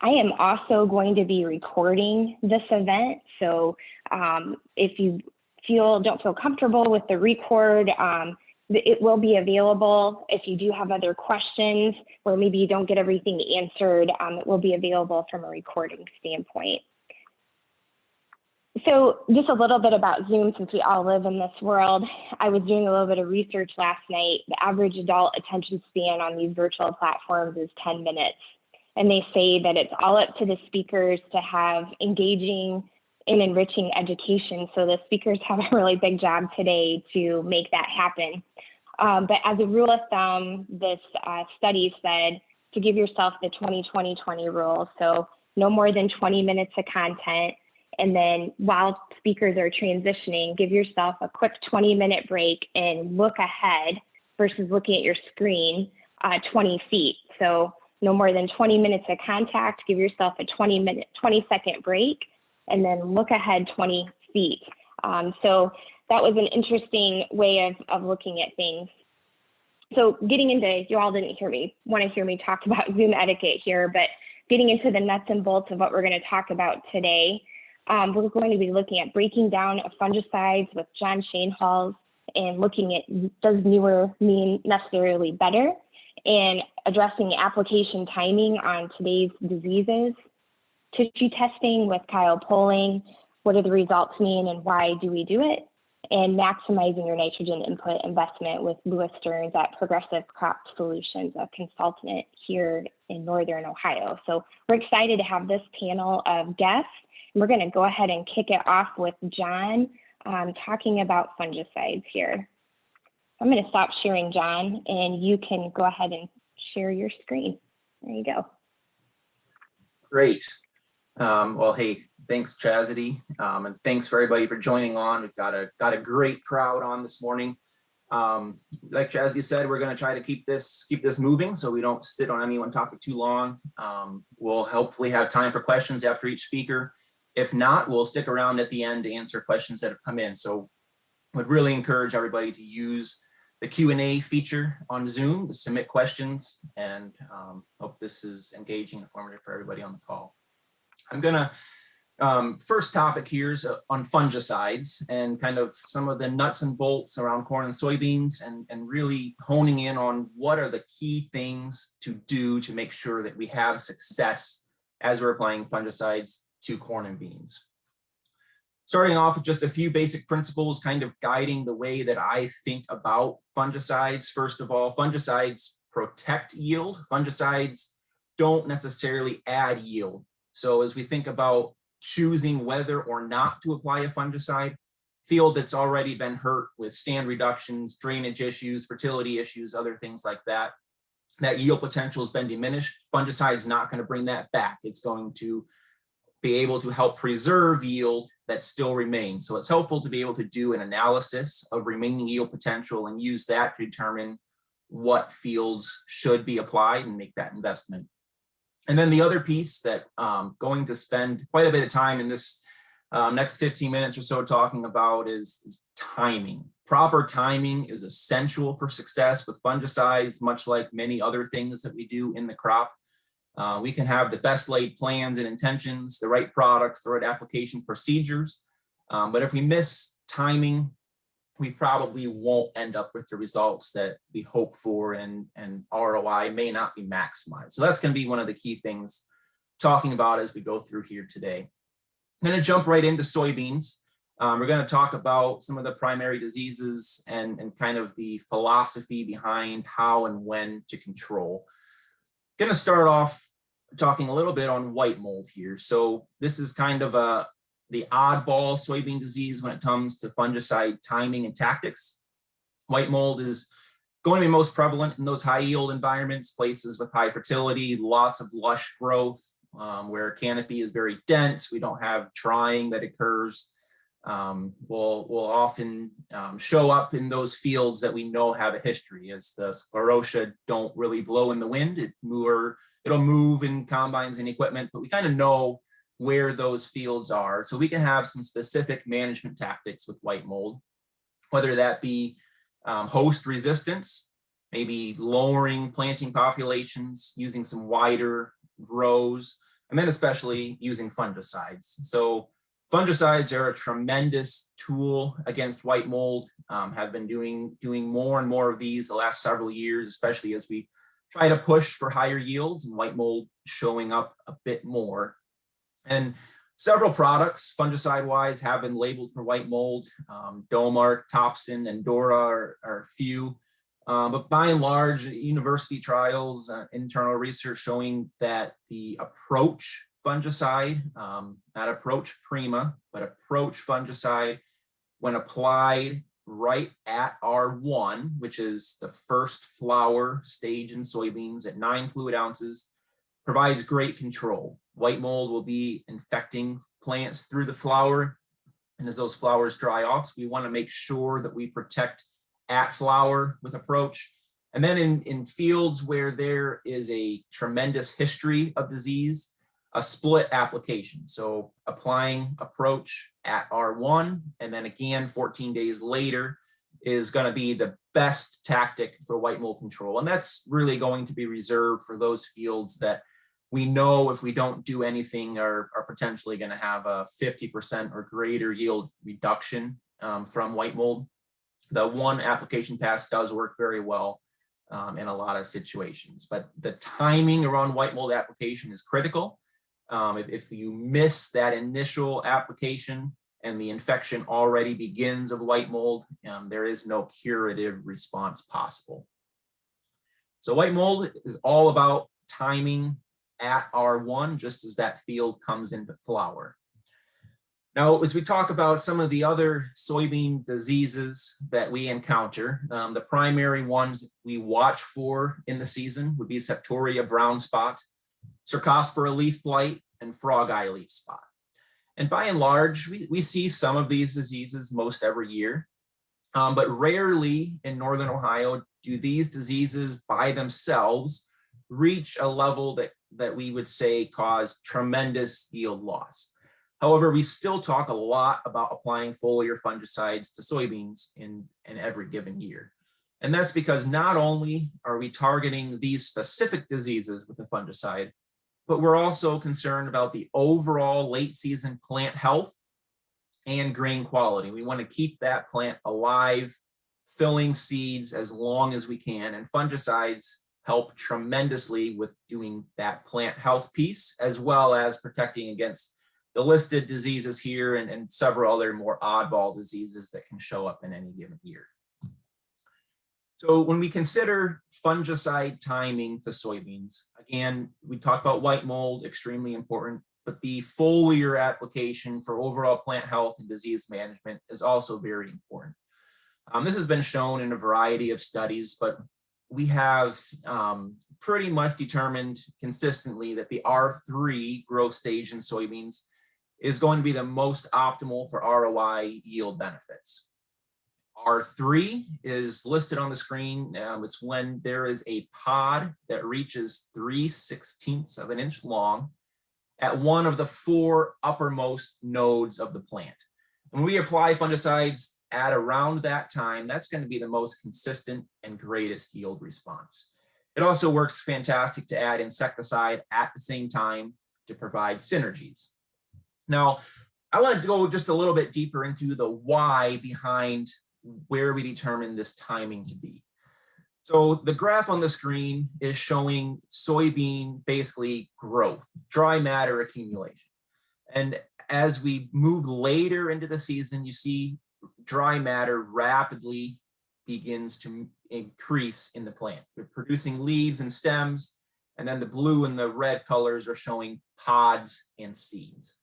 I am also going to be recording this event. So if you don't feel comfortable with the record, it will be available. If you do have other questions or maybe you don't get everything answered, it will be available from a recording standpoint. So just a little bit about Zoom, since we all live in this world. I was doing a little bit of research last night. The average adult attention span on these virtual platforms is 10 minutes. And they say that it's all up to the speakers to have engaging and enriching education. So the speakers have a really big job today to make that happen. But as a rule of thumb, this study said to give yourself the 20-20-20 rule. So no more than 20 minutes of content. And then while speakers are transitioning, give yourself a quick 20-minute break and look ahead versus looking at your screen 20 feet. So no more than 20 minutes of contact, give yourself a 20-second break, and then look ahead 20 feet. So that was an interesting way of looking at things. So getting into, you all didn't want to hear me talk about Zoom etiquette here, but getting into the nuts and bolts of what we're going to talk about today. We're going to be looking at breaking down fungicides with John Schoenhals and looking at, does newer mean necessarily better, and addressing application timing on today's diseases. Tissue testing with Kyle Poling, what do the results mean and why do we do it? And maximizing your nitrogen input investment with Stearns at Progressive Crop Solutions, a consultant here in Northern Ohio. So we're excited to have this panel of guests. We're going to go ahead and kick it off with John talking about fungicides here. I'm going to stop sharing, John, and you can go ahead and share your screen. There you go. Great. Well, hey, thanks, Chastity, and thanks for everybody for joining on. We've got a great crowd on this morning. Like Chastity said, we're going to try to keep this moving so we don't sit on anyone talking too long. We'll hopefully have time for questions after each speaker. If not, we'll stick around at the end to answer questions that have come in. So would really encourage everybody to use the Q&A feature on Zoom to submit questions, and hope this is engaging and informative for everybody on the call. I'm gonna, first topic here is on fungicides and kind of some of the nuts and bolts around corn and soybeans, and really honing in on what are the key things to do to make sure that we have success as we're applying fungicides to corn and beans. Starting off with just a few basic principles kind of guiding the way that I think about fungicides. First of all, fungicides protect yield. Fungicides don't necessarily add yield. So as we think about choosing whether or not to apply a fungicide, field that's already been hurt with stand reductions, drainage issues, fertility issues, other things like that, that yield potential has been diminished. Fungicide is not going to bring that back. It's going to be able to help preserve yield that still remains. So it's helpful to be able to do an analysis of remaining yield potential and use that to determine what fields should be applied and make that investment. And then the other piece that I'm going to spend quite a bit of time in this next 15 minutes or so talking about is timing. Proper timing is essential for success with fungicides, much like many other things that we do in the crop. We can have the best laid plans and intentions, the right products, the right application procedures. But if we miss timing, we probably won't end up with the results that we hope for, and ROI may not be maximized. So that's going to be one of the key things talking about as we go through here today. I'm going to jump right into soybeans. We're going to talk about some of the primary diseases and kind of the philosophy behind how and when to control. Going to start off talking a little bit on white mold here. So this is kind of the oddball soybean disease when it comes to fungicide timing and tactics. White mold is going to be most prevalent in those high yield environments, places with high fertility, lots of lush growth, where canopy is very dense. We don't have drying that occurs. Will often show up in those fields that we know have a history, as the sclerotia don't really blow in the wind. It'll move in combines and equipment, but we kind of know where those fields are. So we can have some specific management tactics with white mold, whether that be host resistance, maybe lowering planting populations, using some wider rows, and then especially using fungicides. So fungicides are a tremendous tool against white mold. Have been doing more and more of these the last several years, especially as we try to push for higher yields and white mold showing up a bit more. And several products, fungicide-wise, have been labeled for white mold. Domark, Topsin, and Dora are a few. But by and large, university trials, internal research showing that the approach fungicide, not approach prima, but approach fungicide, when applied right at R1, which is the first flower stage in soybeans at 9 fluid ounces, provides great control. White mold will be infecting plants through the flower, and as those flowers dry off, we want to make sure that we protect at flower with approach. And then in fields where there is a tremendous history of disease, a split application. So applying approach at R1, and then again 14 days later is going to be the best tactic for white mold control. And that's really going to be reserved for those fields that we know if we don't do anything are potentially going to have a 50% or greater yield reduction from white mold. The one application pass does work very well in a lot of situations, but the timing around white mold application is critical. If you miss that initial application and the infection already begins of white mold, there is no curative response possible. So white mold is all about timing at R1, just as that field comes into flower. Now, as we talk about some of the other soybean diseases that we encounter, the primary ones we watch for in the season would be Septoria brown spot, Cercospora leaf blight, and frog eye leaf spot. And by and large, we see some of these diseases most every year, but rarely in Northern Ohio do these diseases by themselves reach a level that we would say cause tremendous yield loss. However, we still talk a lot about applying foliar fungicides to soybeans in every given year. And that's because not only are we targeting these specific diseases with the fungicide, but we're also concerned about the overall late season plant health and grain quality. We want to keep that plant alive, filling seeds as long as we can, and fungicides help tremendously with doing that plant health piece, as well as protecting against the listed diseases here and several other more oddball diseases that can show up in any given year. So when we consider fungicide timing to soybeans, again, we talked about white mold, extremely important, but the foliar application for overall plant health and disease management is also very important. This has been shown in a variety of studies, but we have pretty much determined consistently that the R3 growth stage in soybeans is going to be the most optimal for ROI yield benefits. R3 is listed on the screen. It's when there is a pod that reaches 3/16 of an inch long at one of the 4 uppermost nodes of the plant. When we apply fungicides at around that time, that's going to be the most consistent and greatest yield response. It also works fantastic to add insecticide at the same time to provide synergies. Now, I want to go just a little bit deeper into the why behind where we determine this timing to be. So the graph on the screen is showing soybean basically growth, dry matter accumulation. And as we move later into the season, you see dry matter rapidly begins to increase in the plant. We're producing leaves and stems, and then the blue and the red colors are showing pods and seeds.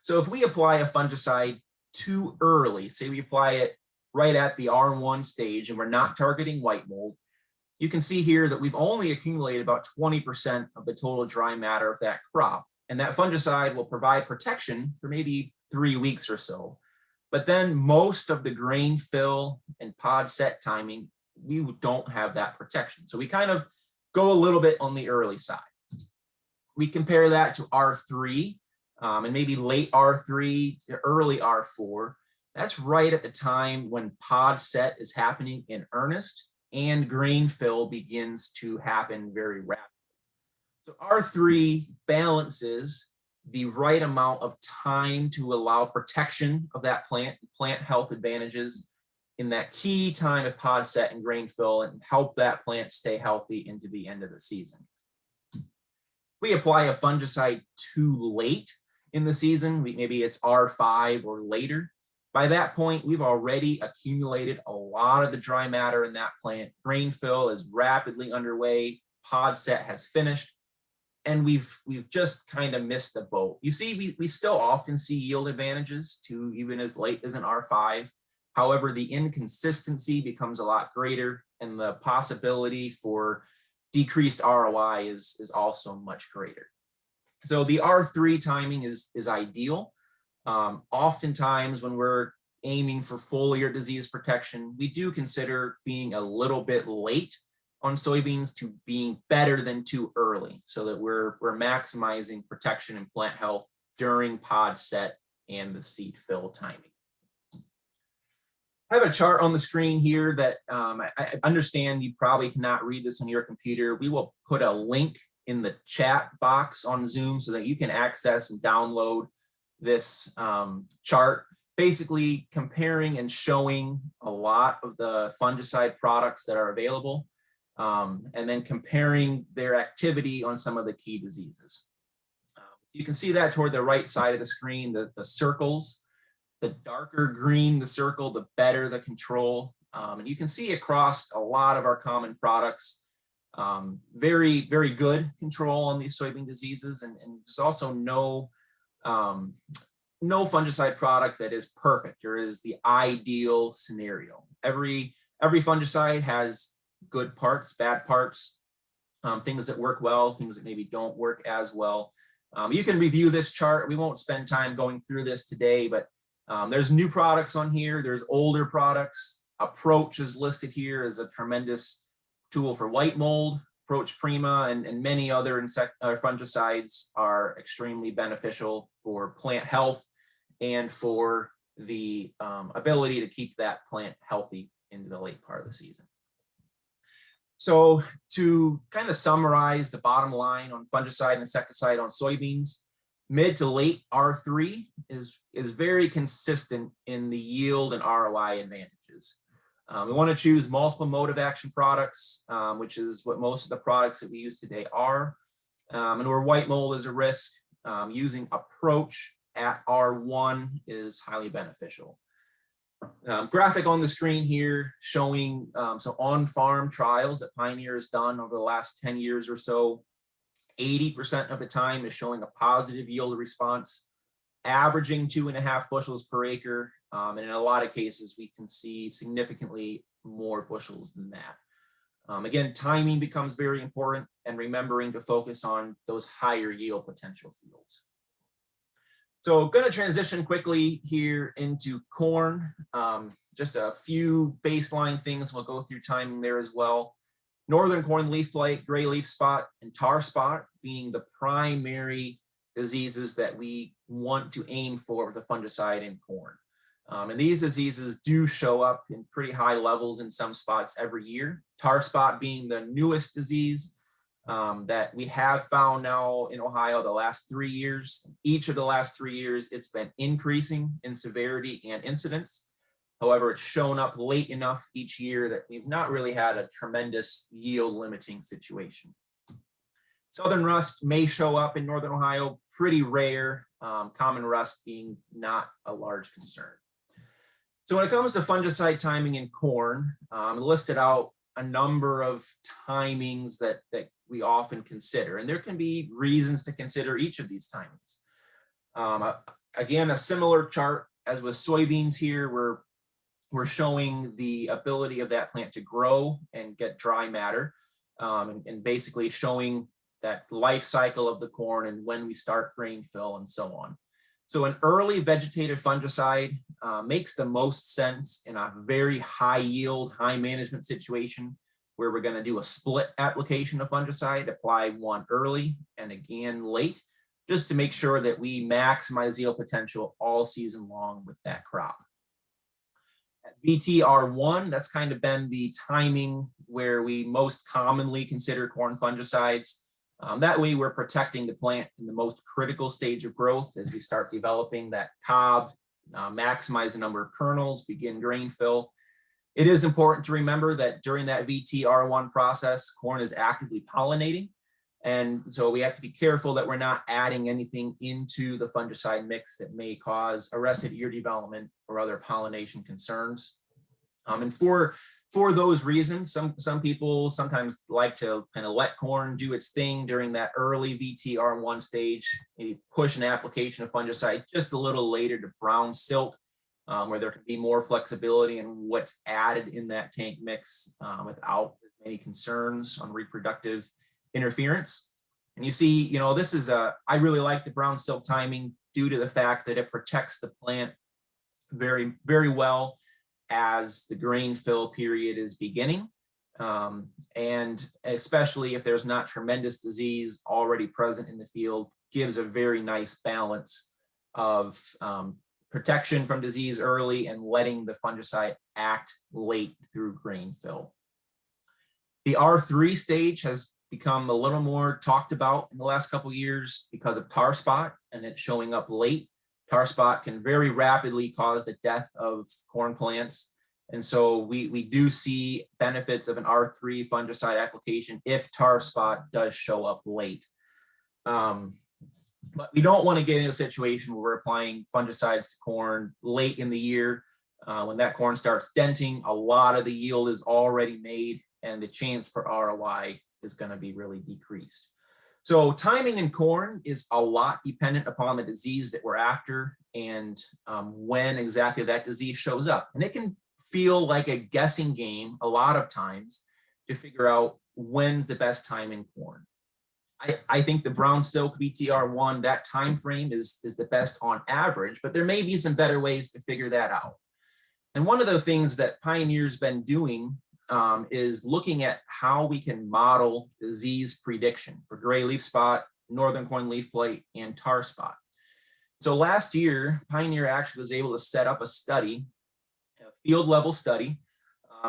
So if we apply a fungicide too early, say we apply it right at the R1 stage and we're not targeting white mold, you can see here that we've only accumulated about 20% of the total dry matter of that crop. And that fungicide will provide protection for maybe 3 weeks or so. But then most of the grain fill and pod set timing, we don't have that protection. So we kind of go a little bit on the early side. We compare that to R3 and maybe late R3 to early R4. That's right at the time when pod set is happening in earnest and grain fill begins to happen very rapidly. So R3 balances the right amount of time to allow protection of that plant health advantages in that key time of pod set and grain fill, and help that plant stay healthy into the end of the season. If we apply a fungicide too late in the season, maybe it's R5 or later, by that point, we've already accumulated a lot of the dry matter in that plant. Grain fill is rapidly underway, pod set has finished, and we've just kind of missed the boat. You see, we still often see yield advantages to even as late as an R5. However, the inconsistency becomes a lot greater, and the possibility for decreased ROI is also much greater. So the R3 timing is ideal. Oftentimes when we're aiming for foliar disease protection, we do consider being a little bit late on soybeans to being better than too early, so that we're maximizing protection and plant health during pod set and the seed fill timing. I have a chart on the screen here that I understand you probably cannot read this on your computer. We will put a link in the chat box on Zoom so that you can access and download this chart, basically comparing and showing a lot of the fungicide products that are available, and then comparing their activity on some of the key diseases. So you can see that toward the right side of the screen, the circles. The darker green the circle, the better the control. And you can see across a lot of our common products, very, very good control on these soybean diseases. And there's also no fungicide product that is perfect or is the ideal scenario. Every fungicide has good parts, bad parts, things that work well, things that maybe don't work as well. You can review this chart. We won't spend time going through this today, but there's new products on here. There's older products. Approach is listed here as a tremendous tool for white mold. Approach Prima and many other fungicides are extremely beneficial for plant health and for the ability to keep that plant healthy into the late part of the season. So to kind of summarize the bottom line on fungicide and insecticide on soybeans, mid to late R3 is very consistent in the yield and ROI advantages. We want to choose multiple mode of action products, which is what most of the products that we use today are. And where white mold is a risk, using Approach at R1 is highly beneficial. Graphic on the screen here showing some on-farm trials that Pioneer has done over the last 10 years or so. 80% of the time is showing a positive yield response, averaging 2.5 bushels per acre. And in a lot of cases, we can see significantly more bushels than that. Again, timing becomes very important, and remembering to focus on those higher yield potential fields. So going to transition quickly here into corn. Just a few baseline things. We'll go through timing there as well. Northern corn leaf blight, gray leaf spot, and tar spot being the primary diseases that we want to aim for with a fungicide in corn. And these diseases do show up in pretty high levels in some spots every year. Tar spot being the newest disease that we have found now in Ohio the last 3 years. Each of the last 3 years, it's been increasing in severity and incidence. However, it's shown up late enough each year that we've not really had a tremendous yield limiting situation. Southern rust may show up in Northern Ohio, pretty rare, common rust being not a large concern. So when it comes to fungicide timing in corn, I listed out a number of timings that we often consider, and there can be reasons to consider each of these timings. Again, a similar chart as with soybeans here, we're showing the ability of that plant to grow and get dry matter, and basically showing that life cycle of the corn and when we start grain fill and so on. So an early vegetative fungicide makes the most sense in a very high yield, high management situation where we're going to do a split application of fungicide, apply one early and again late, just to make sure that we maximize yield potential all season long with that crop. At VTR1, that's kind of been the timing where we most commonly consider corn fungicides. That way we're protecting the plant in the most critical stage of growth as we start developing that cob, maximize the number of kernels, begin grain fill. It is important to remember that during that VTR1 process, corn is actively pollinating. And so we have to be careful that we're not adding anything into the fungicide mix that may cause arrested ear development or other pollination concerns. And for those reasons, some people sometimes like to kind of let corn do its thing during that early VTR1 stage, maybe push an application of fungicide just a little later to brown silk, where there can be more flexibility in what's added in that tank mix without as many concerns on reproductive interference. And you see, this is I really like the brown silk timing due to the fact that it protects the plant very, very well as the grain fill period is beginning. And especially if there's not tremendous disease already present in the field, gives a very nice balance of protection from disease early and letting the fungicide act late through grain fill. The R3 stage has become a little more talked about in the last couple of years because of tar spot and it showing up late. Tar spot can very rapidly cause the death of corn plants. And so we do see benefits of an R3 fungicide application if tar spot does show up late. But we don't want to get into a situation where we're applying fungicides to corn late in the year. When that corn starts denting, a lot of the yield is already made and the chance for ROI is going to be really decreased. So timing in corn is a lot dependent upon the disease that we're after and when exactly that disease shows up. And it can feel like a guessing game a lot of times to figure out when's the best time in corn. I think the brown silk VTR1, that time frame is the best on average, but there may be some better ways to figure that out. And one of the things that Pioneer's been doing is looking at how we can model disease prediction for gray leaf spot, northern corn leaf blight, and tar spot. So last year, Pioneer actually was able to set up a study, a field level study.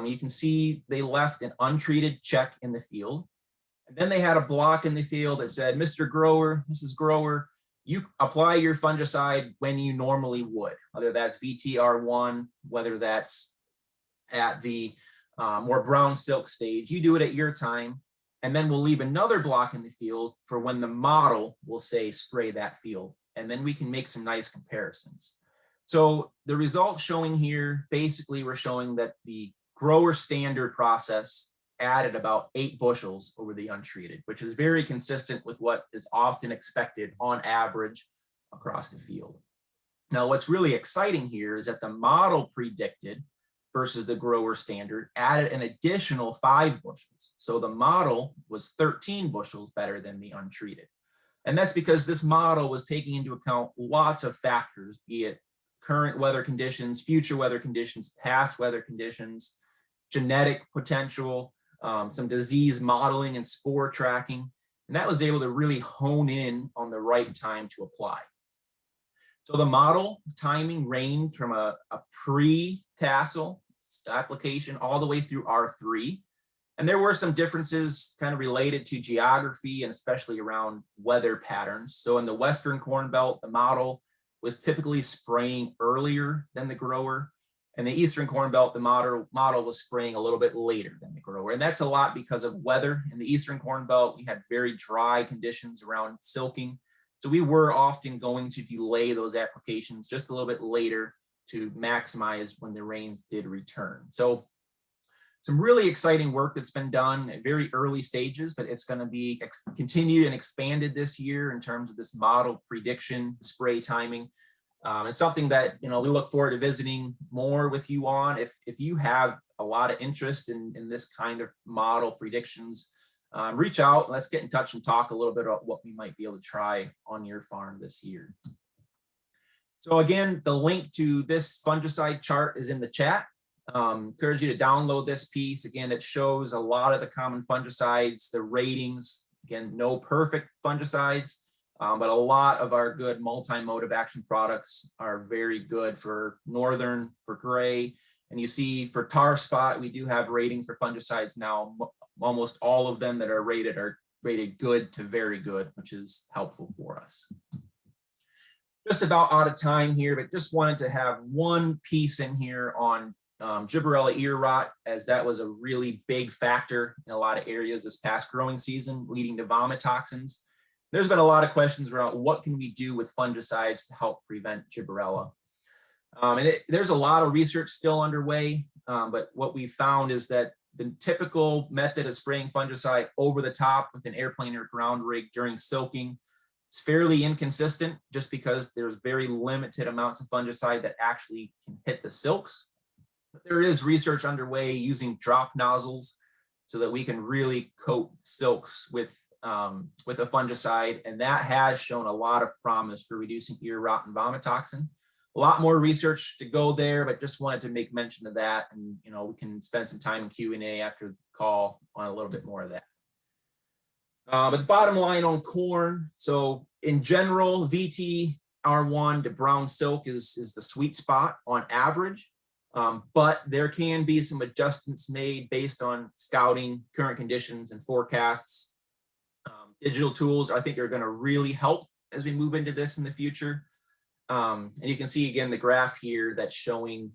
You can see they left an untreated check in the field. And then they had a block in the field that said, Mr. Grower, Mrs. Grower, you apply your fungicide when you normally would, whether that's VTR1, whether that's at the more brown silk stage, you do it at your time. And then we'll leave another block in the field for when the model will say spray that field. And then we can make some nice comparisons. So the results showing here, basically we're showing that the grower standard process added about 8 bushels over the untreated, which is very consistent with what is often expected on average across the field. Now, what's really exciting here is that the model predicted versus the grower standard added an additional 5 bushels. So the model was 13 bushels better than the untreated. And that's because this model was taking into account lots of factors, be it current weather conditions, future weather conditions, past weather conditions, genetic potential, some disease modeling and spore tracking. And that was able to really hone in on the right time to apply. So the model timing ranged from a pre-tassel application all the way through R3. And there were some differences kind of related to geography and especially around weather patterns. So in the Western Corn Belt, the model was typically spraying earlier than the grower. In the Eastern Corn Belt, the model was spraying a little bit later than the grower. And that's a lot because of weather. In the Eastern Corn Belt, we had very dry conditions around silking. So we were often going to delay those applications just a little bit later to maximize when the rains did return. So some really exciting work that's been done at very early stages, but it's going to be continued and expanded this year in terms of this model prediction, spray timing. It's something that we look forward to visiting more with you on. If you have a lot of interest in this kind of model predictions, reach out. Let's get in touch and talk a little bit about what we might be able to try on your farm this year. So again, the link to this fungicide chart is in the chat. Encourage you to download this piece. Again, it shows a lot of the common fungicides, the ratings. Again, no perfect fungicides, but a lot of our good multi-mode of action products are very good for northern, for gray. And you see for tar spot, we do have ratings for fungicides now. Almost all of them that are rated are rated good to very good, which is helpful for us. Just about out of time here, but just wanted to have one piece in here on gibberella ear rot, as that was a really big factor in a lot of areas this past growing season, leading to vomit toxins. There's been a lot of questions around what can we do with fungicides to help prevent gibberella. There's a lot of research still underway, but what we found is that the typical method of spraying fungicide over the top with an airplane or ground rig during silking is fairly inconsistent, just because there's very limited amounts of fungicide that actually can hit the silks. But there is research underway using drop nozzles so that we can really coat silks with a fungicide, and that has shown a lot of promise for reducing ear rot and vomit toxin. A lot more research to go there, but just wanted to make mention of that, and we can spend some time in Q&A after the call on a little bit more of that. But the bottom line on corn, so in general, VT-R1 to brown silk is the sweet spot on average, but there can be some adjustments made based on scouting, current conditions, and forecasts. Digital tools, I think, are going to really help as we move into this in the future. And you can see again the graph here that's showing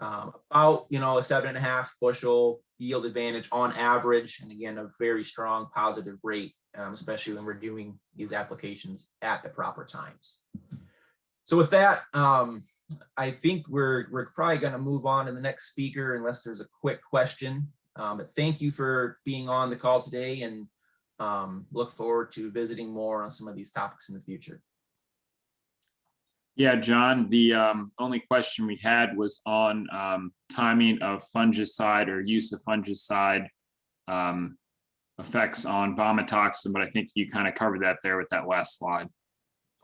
about a 7.5 bushel yield advantage on average, and again a very strong positive rate, especially when we're doing these applications at the proper times. So with that, I think we're probably going to move on to the next speaker unless there's a quick question. But thank you for being on the call today, and look forward to visiting more on some of these topics in the future. Yeah, John, the only question we had was on timing of fungicide or use of fungicide effects on vomit toxin, but I think you kind of covered that there with that last slide.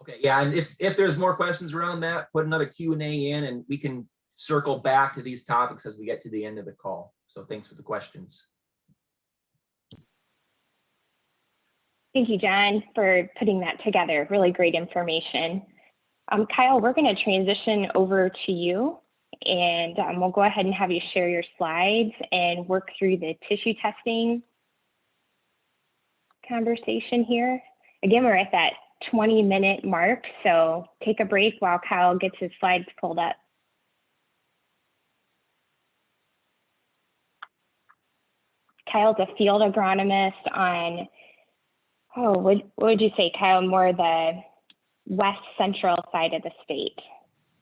Okay, yeah, and if there's more questions around that, put another Q&A in, and we can circle back to these topics as we get to the end of the call. So thanks for the questions. Thank you, John, for putting that together. Really great information. Kyle, we're going to transition over to you, and we'll go ahead and have you share your slides and work through the tissue testing conversation here. Again, we're at that 20-minute mark, so take a break while Kyle gets his slides pulled up. Kyle's a field agronomist on, what would you say, Kyle, more the west central side of the state,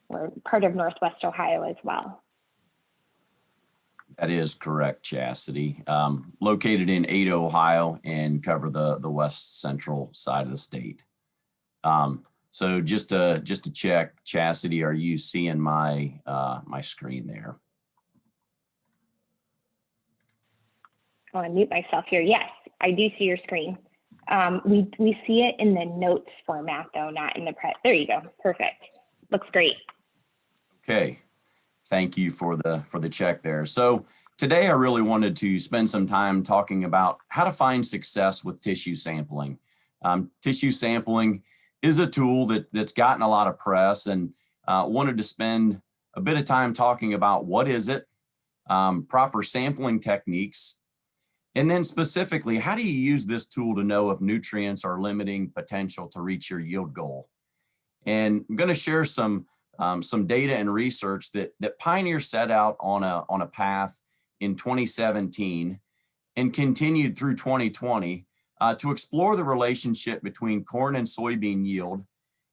or part of Northwest Ohio as well. That is correct, Chastity. Located in Ada, Ohio, and cover the west central side of the state. So just to check, Chastity, are you seeing my my screen there? I'll unmute myself here. Yes, I do see your screen. We see it in the notes format though, not in the press. There you go. Perfect. Looks great. Okay. Thank you for the check there. So today I really wanted to spend some time talking about how to find success with tissue sampling. Tissue sampling is a tool that's gotten a lot of press, and wanted to spend a bit of time talking about what is it, proper sampling techniques, and then specifically, how do you use this tool to know if nutrients are limiting potential to reach your yield goal? And I'm going to share some data and research that Pioneer set out on a path in 2017 and continued through 2020 to explore the relationship between corn and soybean yield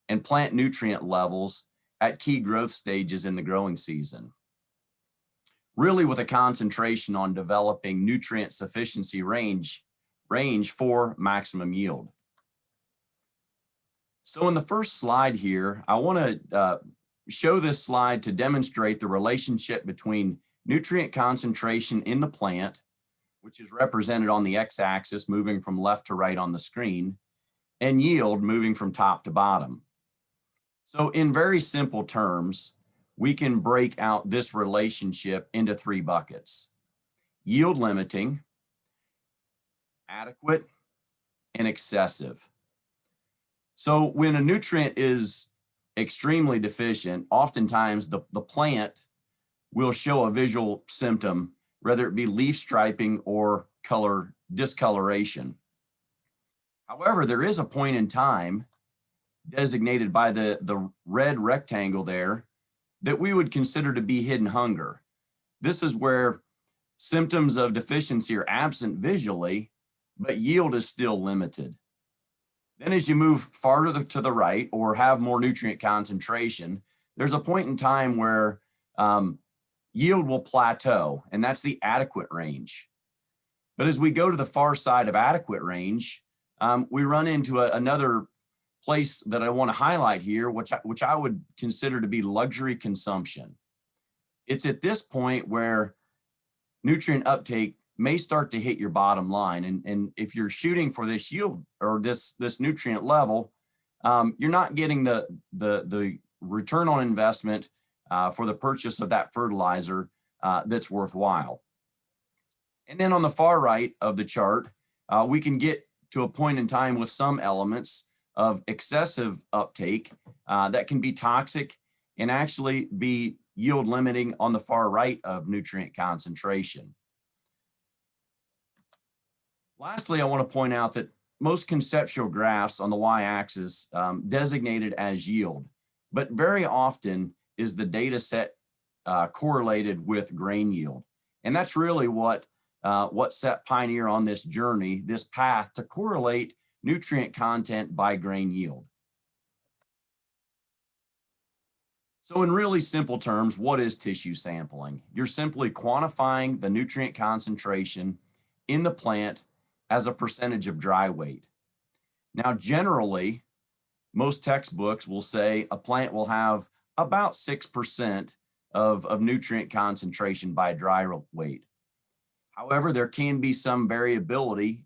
and plant nutrient levels at key growth stages in the growing season, really with a concentration on developing nutrient sufficiency range for maximum yield. So in the first slide here, I want to show this slide to demonstrate the relationship between nutrient concentration in the plant, which is represented on the x-axis moving from left to right on the screen, and yield moving from top to bottom. So in very simple terms, we can break out this relationship into three buckets: yield limiting, adequate, and excessive. So when a nutrient is extremely deficient, oftentimes the plant will show a visual symptom, whether it be leaf striping or color discoloration. However, there is a point in time designated by the red rectangle there that we would consider to be hidden hunger. This is where symptoms of deficiency are absent visually, but yield is still limited. Then as you move farther to the right or have more nutrient concentration, there's a point in time where yield will plateau, and that's the adequate range. But as we go to the far side of adequate range, we run into another place that I want to highlight here, which I would consider to be luxury consumption. It's at this point where nutrient uptake may start to hit your bottom line. And if you're shooting for this yield or this nutrient level, you're not getting the return on investment for the purchase of that fertilizer that's worthwhile. And then on the far right of the chart, we can get to a point in time with some elements of excessive uptake that can be toxic and actually be yield limiting on the far right of nutrient concentration. Lastly, I want to point out that most conceptual graphs on the y-axis designated as yield, but very often is the data set correlated with grain yield. And that's really what set Pioneer on this journey, this path to correlate nutrient content by grain yield. So in really simple terms, what is tissue sampling? You're simply quantifying the nutrient concentration in the plant as a percentage of dry weight. Now, generally, most textbooks will say a plant will have about 6% of nutrient concentration by dry weight. However, there can be some variability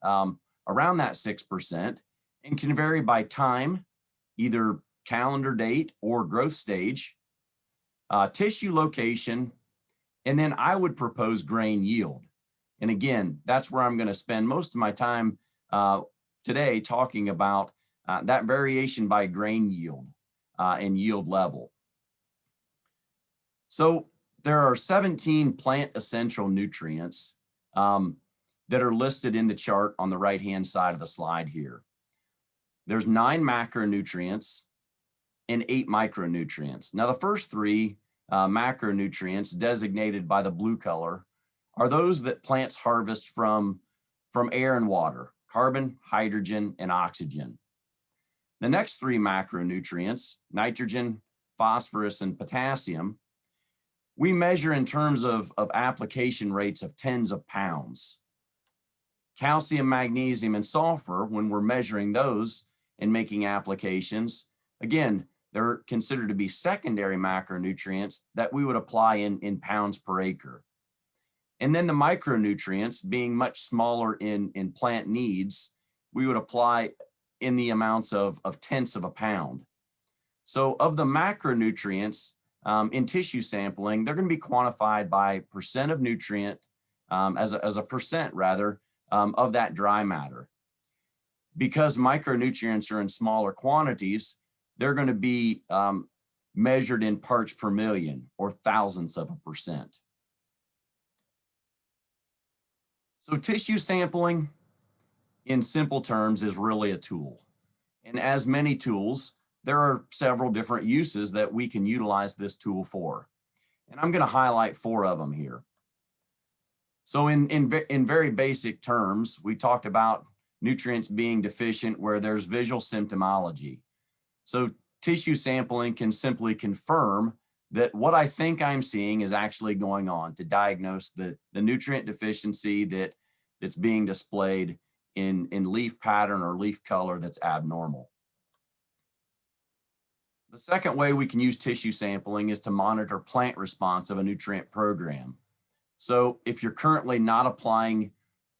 around that 6% and can vary by time, either calendar date or growth stage, tissue location, and then I would propose grain yield. And again, that's where I'm going to spend most of my time today talking about that variation by grain yield and yield level. So there are 17 plant essential nutrients that are listed in the chart on the right-hand side of the slide here. There's 9 macronutrients and 8 micronutrients. Now, the first 3 macronutrients designated by the blue color are those that plants harvest from air and water: carbon, hydrogen, and oxygen. The next 3 macronutrients, nitrogen, phosphorus, and potassium, we measure in terms of application rates of tens of pounds. Calcium, magnesium, and sulfur, when we're measuring those and making applications, again, they're considered to be secondary macronutrients that we would apply in pounds per acre. And then the micronutrients, being much smaller in plant needs, we would apply in the amounts of tenths of a pound. So of the macronutrients in tissue sampling, they're going to be quantified by percent of nutrient, as a percent rather, of that dry matter. Because micronutrients are in smaller quantities, they're going to be measured in parts per million, or thousandths of a percent. So tissue sampling, in simple terms, is really a tool. And as many tools, there are several different uses that we can utilize this tool for. And I'm going to highlight 4 of them here. So in very basic terms, we talked about nutrients being deficient where there's visual symptomology. So tissue sampling can simply confirm that what I think I'm seeing is actually going on to diagnose the nutrient deficiency that's being displayed in leaf pattern or leaf color that's abnormal. The second way we can use tissue sampling is to monitor plant response of a nutrient program. So if you're currently not applying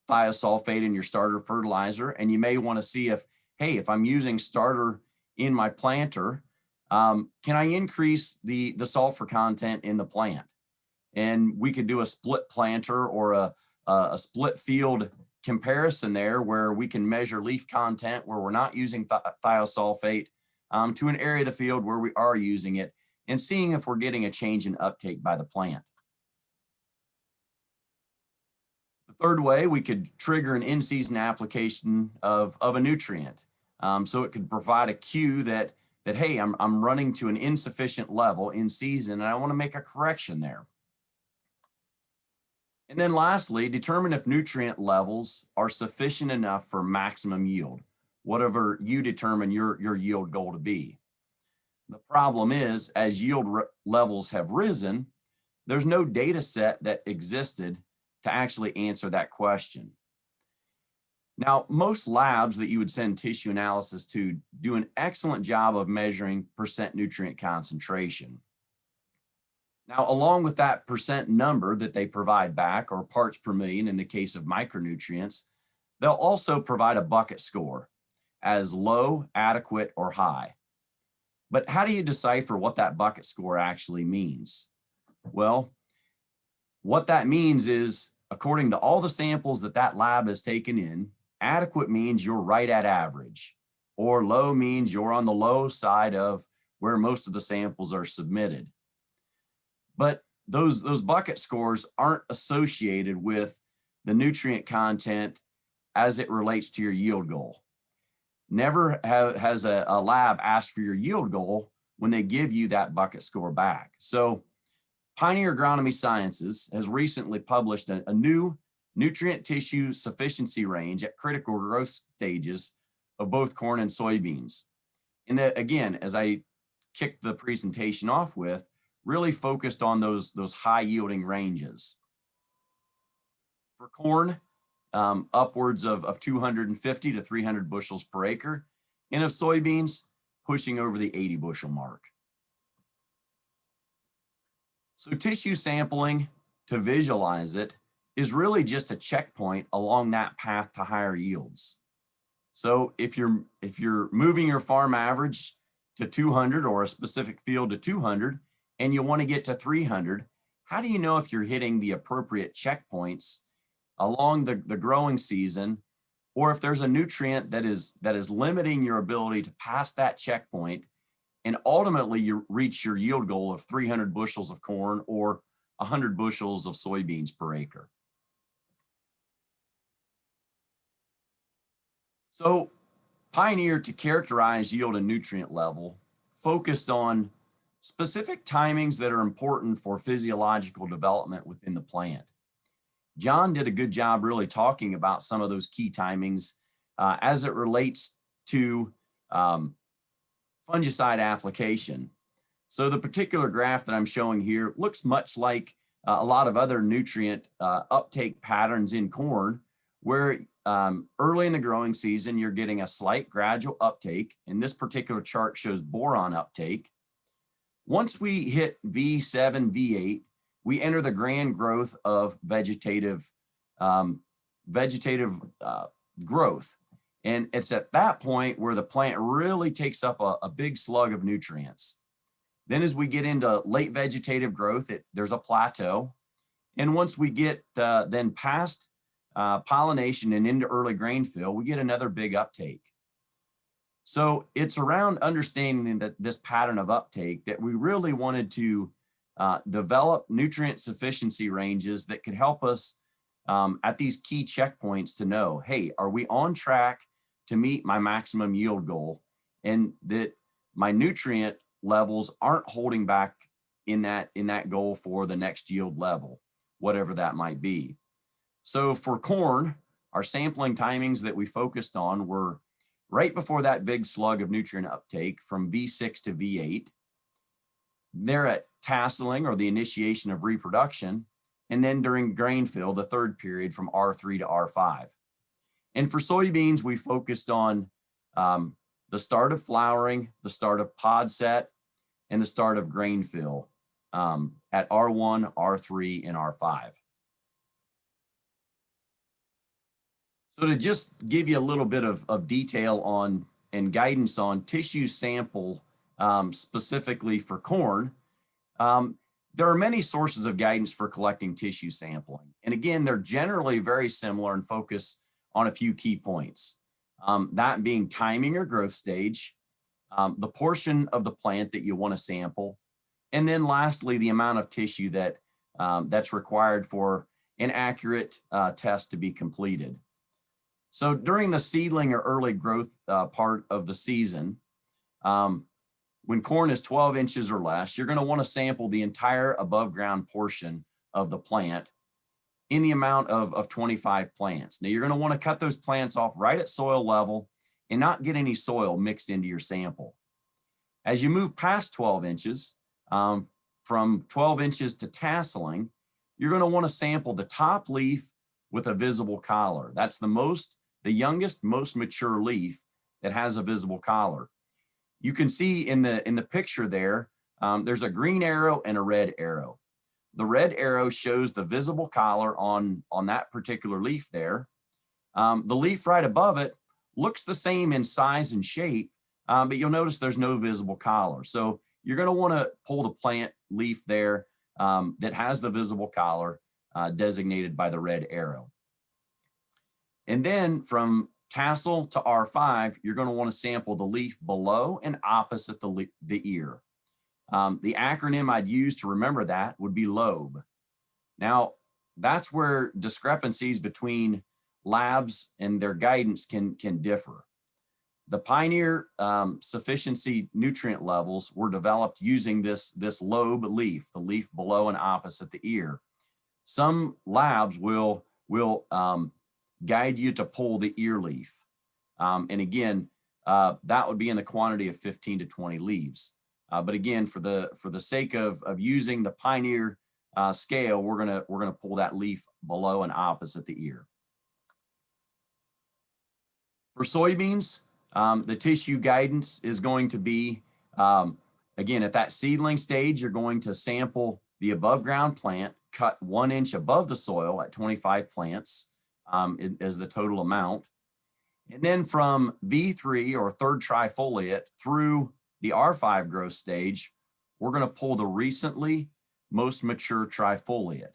thiosulfate in your starter fertilizer, and you may want to see if I'm using starter in my planter, can I increase the sulfur content in the plant? And we could do a split planter or a split field comparison there where we can measure leaf content where we're not using thiosulfate to an area of the field where we are using it, and seeing if we're getting a change in uptake by the plant. The Third way, we could trigger an in-season application of a nutrient. So it could provide a cue that hey, I'm running to an insufficient level in season and I want to make a correction there. And then lastly, determine if nutrient levels are sufficient enough for maximum yield, whatever you determine your yield goal to be. The problem is, as yield levels have risen, there's no data set that existed to actually answer that question. Now, most labs that you would send tissue analysis to do an excellent job of measuring percent nutrient concentration. Now, along with that percent number that they provide back, or parts per million in the case of micronutrients, they'll also provide a bucket score as low, adequate, or high. But how do you decipher what that bucket score actually means? Well, what that means is, according to all the samples that lab has taken in, adequate means you're right at average, or low means you're on the low side of where most of the samples are submitted. But those bucket scores aren't associated with the nutrient content as it relates to your yield goal. Never has a lab asked for your yield goal when they give you that bucket score back. So Pioneer Agronomy Sciences has recently published a new nutrient tissue sufficiency range at critical growth stages of both corn and soybeans. And that, again, as I kicked the presentation off with, really focused on those high yielding ranges. For corn, upwards of 250 to 300 bushels per acre, and of soybeans, pushing over the 80 bushel mark. So tissue sampling, to visualize it, is really just a checkpoint along that path to higher yields. So if you're moving your farm average to 200 or a specific field to 200 and you want to get to 300, how do you know if you're hitting the appropriate checkpoints along the growing season, or if there's a nutrient that is limiting your ability to pass that checkpoint and ultimately you reach your yield goal of 300 bushels of corn or 100 bushels of soybeans per acre? So Pioneer, to characterize yield and nutrient level, focused on specific timings that are important for physiological development within the plant. John did a good job really talking about some of those key timings as it relates to fungicide application. So the particular graph that I'm showing here looks much like a lot of other nutrient uptake patterns in corn, where early in the growing season, you're getting a slight gradual uptake. And this particular chart shows boron uptake. Once we hit V7, V8, we enter the grand growth of vegetative growth. And it's at that point where the plant really takes up a big slug of nutrients. Then as we get into late vegetative growth, there's a plateau. And once we get then past pollination and into early grain fill, we get another big uptake. So it's around understanding that this pattern of uptake that we really wanted to develop nutrient sufficiency ranges that could help us at these key checkpoints to know, hey, are we on track to meet my maximum yield goal, and that my nutrient levels aren't holding back in that goal for the next yield level, whatever that might be. So for corn, our sampling timings that we focused on were right before that big slug of nutrient uptake from V6 to V8. They're at tasseling, or the initiation of reproduction, and then during grain fill, the third period from R3 to R5. And for soybeans, we focused on the start of flowering, the start of pod set, and the start of grain fill at R1, R3, and R5. So to just give you a little bit of detail on and guidance on tissue sample specifically for corn, there are many sources of guidance for collecting tissue sampling. And again, they're generally very similar and focus on a few key points. That being timing or growth stage, the portion of the plant that you want to sample, and then lastly, the amount of tissue that's required for and accurate tests to be completed. So during the seedling or early growth part of the season, when corn is 12 inches or less, you're going to want to sample the entire above ground portion of the plant in the amount of 25 plants. Now you're going to want to cut those plants off right at soil level and not get any soil mixed into your sample. As you move past 12 inches, from 12 inches to tasseling, you're going to want to sample the top leaf with a visible collar. That's the youngest, most mature leaf that has a visible collar. You can see in the picture there, there's a green arrow and a red arrow. The red arrow shows the visible collar on that particular leaf there. The leaf right above it looks the same in size and shape, but you'll notice there's no visible collar. So you're going to want to pull the plant leaf there that has the visible collar designated by the red arrow. And then from tassel to R5, you're going to want to sample the leaf below and opposite the ear. The acronym I'd use to remember that would be lobe. Now, that's where discrepancies between labs and their guidance can differ. The Pioneer sufficiency nutrient levels were developed using this lobe leaf, the leaf below and opposite the ear. Some labs will guide you to pull the ear leaf. And again, that would be in the quantity of 15 to 20 leaves. But again, for the sake of using the Pioneer scale, we're gonna pull that leaf below and opposite the ear. For soybeans, the tissue guidance is going to be, again, at that seedling stage, you're going to sample the above ground plant, cut 1 inch above the soil at 25 plants as the total amount. And then from V3 or third trifoliate through the R5 growth stage, we're going to pull the recently most mature trifoliate.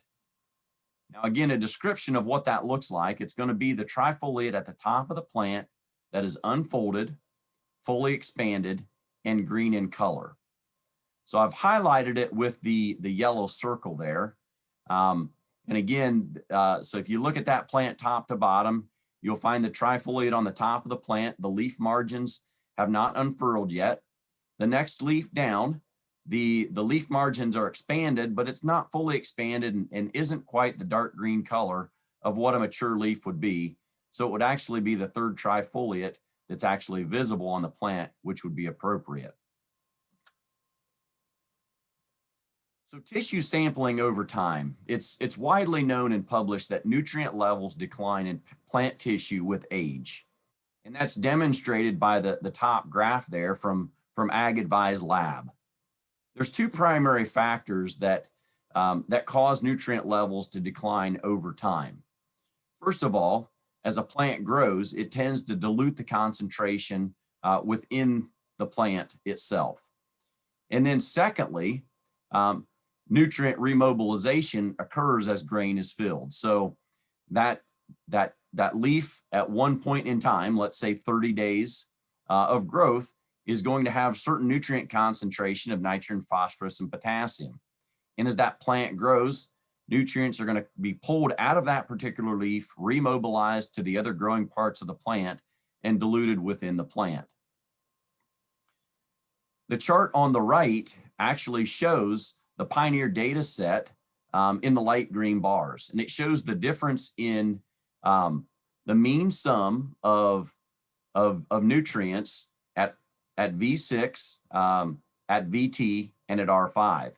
Now, again, a description of what that looks like, it's going to be the trifoliate at the top of the plant that is unfolded, fully expanded, and green in color. So I've highlighted it with the yellow circle there. And again, so if you look at that plant top to bottom, you'll find the trifoliate on the top of the plant. The leaf margins have not unfurled yet. The next leaf down, the leaf margins are expanded, but it's not fully expanded and isn't quite the dark green color of what a mature leaf would be. So it would actually be the third trifoliate that's actually visible on the plant, which would be appropriate. So tissue sampling over time, it's widely known and published that nutrient levels decline in plant tissue with age. And that's demonstrated by the top graph there from Ag Advise Lab. There's two primary factors that cause nutrient levels to decline over time. First of all, as a plant grows, it tends to dilute the concentration within the plant itself. And then secondly, nutrient remobilization occurs as grain is filled. So that leaf at one point in time, let's say 30 days of growth, is going to have certain nutrient concentration of nitrogen, phosphorus, and potassium. And as that plant grows, nutrients are going to be pulled out of that particular leaf, remobilized to the other growing parts of the plant, and diluted within the plant. The chart on the right actually shows the Pioneer data set in the light green bars, and it shows the difference in the mean sum of nutrients at V6, at VT, and at R5.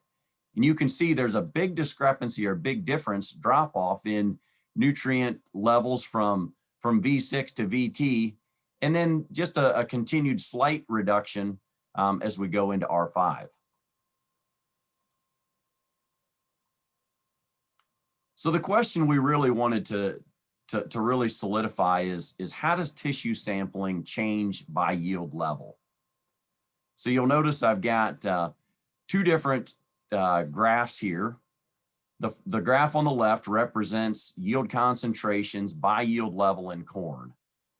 And you can see there's a big discrepancy or big difference drop off in nutrient levels from V6 to VT, and then just a continued slight reduction as we go into R5. So the question we really wanted to really solidify is how does tissue sampling change by yield level? So you'll notice I've got two different graphs here. The graph on the left represents yield concentrations by yield level in corn.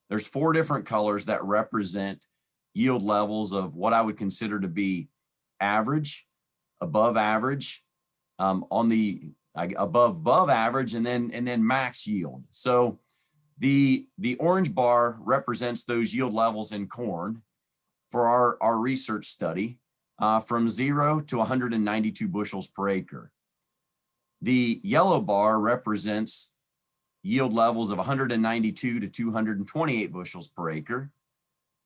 There's 4 different colors that represent yield levels of what I would consider to be average, above average. On the above average, and then max yield. So the orange bar represents those yield levels in corn for our research study, from 0 to 192 bushels per acre. The yellow bar represents yield levels of 192 to 228 bushels per acre.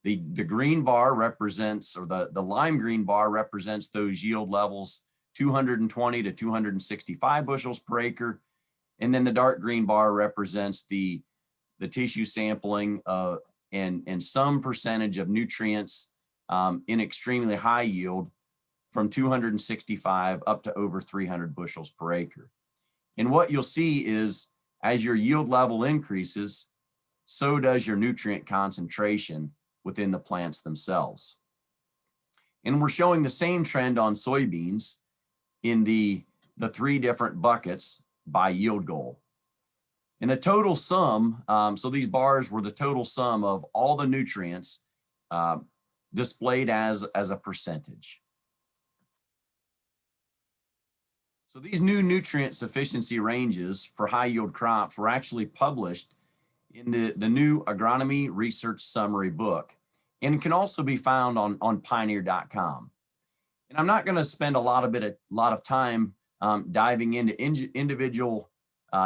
The green bar represents, or the lime green bar represents those yield levels 220 to 265 bushels per acre. And then the dark green bar represents the tissue sampling and some percentage of nutrients in extremely high yield from 265 up to over 300 bushels per acre. And what you'll see is as your yield level increases, so does your nutrient concentration within the plants themselves. And we're showing the same trend on soybeans in the 3 different buckets by yield goal. And the total sum, so these bars were the total sum of all the nutrients displayed as a percentage. So these new nutrient sufficiency ranges for high yield crops were actually published in the new Agronomy Research Summary book, and can also be found on pioneer.com. And I'm not going to spend a lot of time diving into individual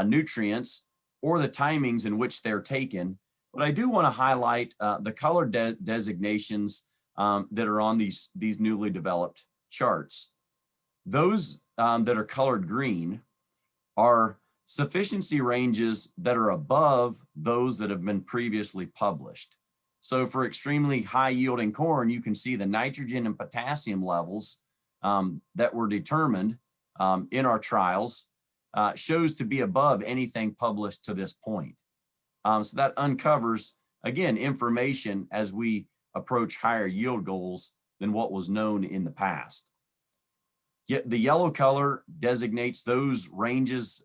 nutrients or the timings in which they're taken, but I do want to highlight the color designations that are on these newly developed charts. Those that are colored green are sufficiency ranges that are above those that have been previously published. So for extremely high yielding corn, you can see the nitrogen and potassium levels that were determined in our trials shows to be above anything published to this point. So that uncovers, again, information as we approach higher yield goals than what was known in the past. Yet the yellow color designates those ranges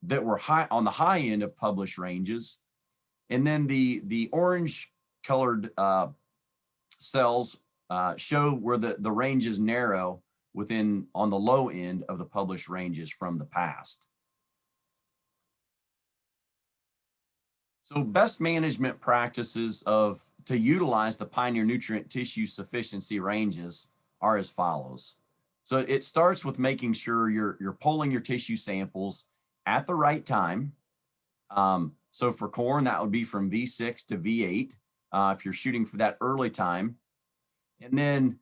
that were high on the high end of published ranges. And then the orange colored cells show where the ranges narrow on the low end of the published ranges from the past. So best management practices to utilize the Pioneer nutrient tissue sufficiency ranges are as follows. So it starts with making sure you're pulling your tissue samples at the right time. So for corn, that would be from V6 to V8 if you're shooting for that early time. And then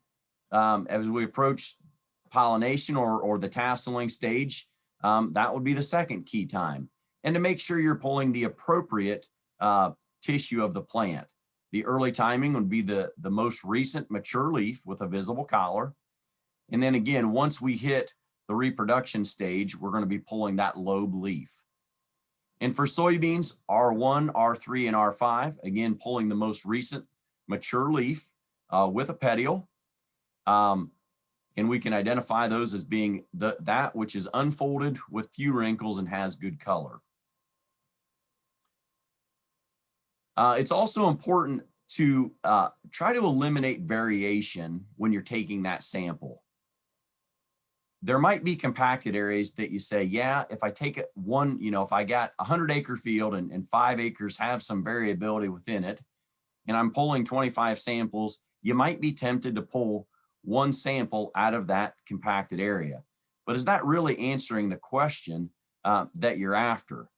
as we approach pollination or the tasseling stage, that would be the second key time. And to make sure you're pulling the appropriate tissue of the plant. The early timing would be the most recent mature leaf with a visible collar. And then again, once we hit the reproduction stage, we're going to be pulling that lobe leaf. And for soybeans, R1, R3, and R5, again, pulling the most recent mature leaf with a petiole. And we can identify those as being that which is unfolded with few wrinkles and has good color. It's also important to try to eliminate variation when you're taking that sample. There might be compacted areas that you say, yeah, if I take it if I got a 100-acre field and 5 acres have some variability within it, and I'm pulling 25 samples, you might be tempted to pull one sample out of that compacted area. But is that really answering the question that you're after?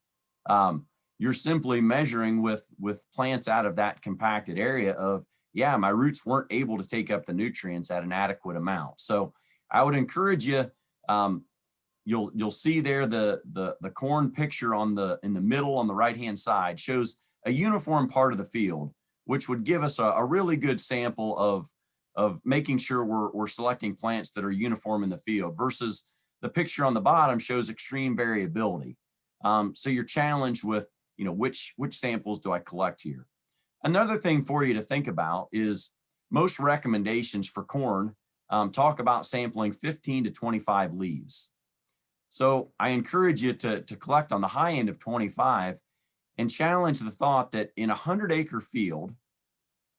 You're simply measuring with plants out of that compacted area of, yeah, my roots weren't able to take up the nutrients at an adequate amount. So I would encourage you, you'll see there the corn picture in the middle on the right-hand side shows a uniform part of the field, which would give us a really good sample of making sure we're selecting plants that are uniform in the field, versus the picture on the bottom shows extreme variability. So you're challenged with, which samples do I collect here? Another thing for you to think about is most recommendations for corn talk about sampling 15 to 25 leaves. So I encourage you to collect on the high end of 25 and challenge the thought that in a 100-acre field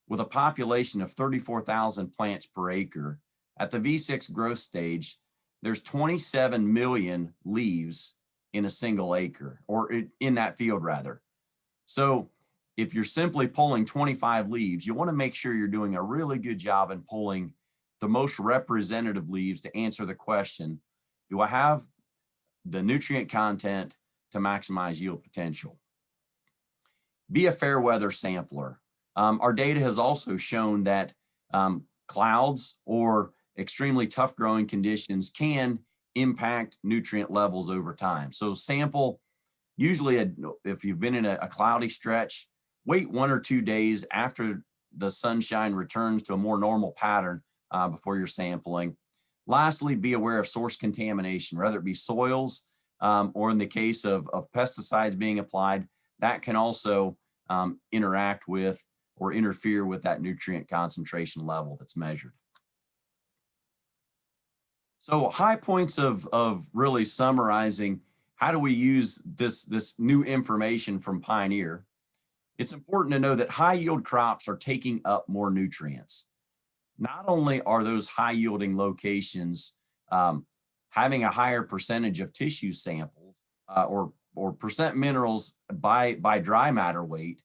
with a population of 34,000 plants per acre at the V6 growth stage, there's 27 million leaves in a single acre, or in that field rather. So if you're simply pulling 25 leaves, you want to make sure you're doing a really good job in pulling the most representative leaves to answer the question, do I have the nutrient content to maximize yield potential? Be a fair weather sampler. Our data has also shown that clouds or extremely tough growing conditions can impact nutrient levels over time. So sample, usually if you've been in a cloudy stretch, wait 1 or 2 days after the sunshine returns to a more normal pattern before you're sampling. Lastly, be aware of source contamination, whether it be soils or in the case of pesticides being applied, that can also interact with or interfere with that nutrient concentration level that's measured. So high points of really summarizing how do we use this new information from Pioneer. It's important to know that high yield crops are taking up more nutrients. Not only are those high yielding locations having a higher percentage of tissue samples or percent minerals by dry matter weight,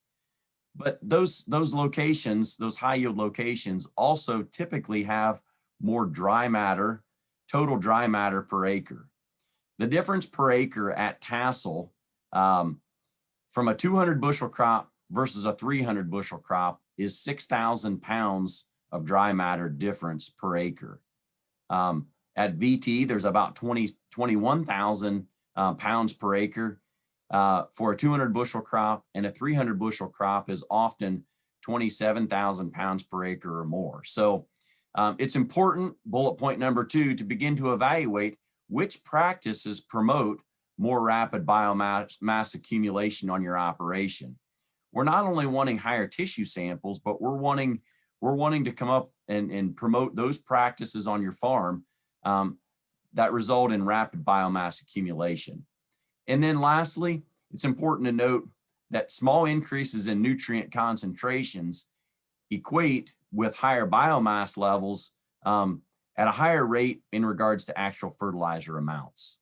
but those locations, those high yield locations also typically have more dry matter, total dry matter per acre. The difference per acre at tassel from a 200 bushel crop versus a 300 bushel crop is 6,000 pounds of dry matter difference per acre. At VT, there's about 21,000 pounds per acre for a 200 bushel crop, and a 300 bushel crop is often 27,000 pounds per acre or more. So it's important, bullet point number 2, to begin to evaluate which practices promote more rapid biomass accumulation on your operation. We're not only wanting higher tissue samples, but we're wanting to come up and promote those practices on your farm that result in rapid biomass accumulation. And then lastly, it's important to note that small increases in nutrient concentrations equate with higher biomass levels at a higher rate in regards to actual fertilizer amounts.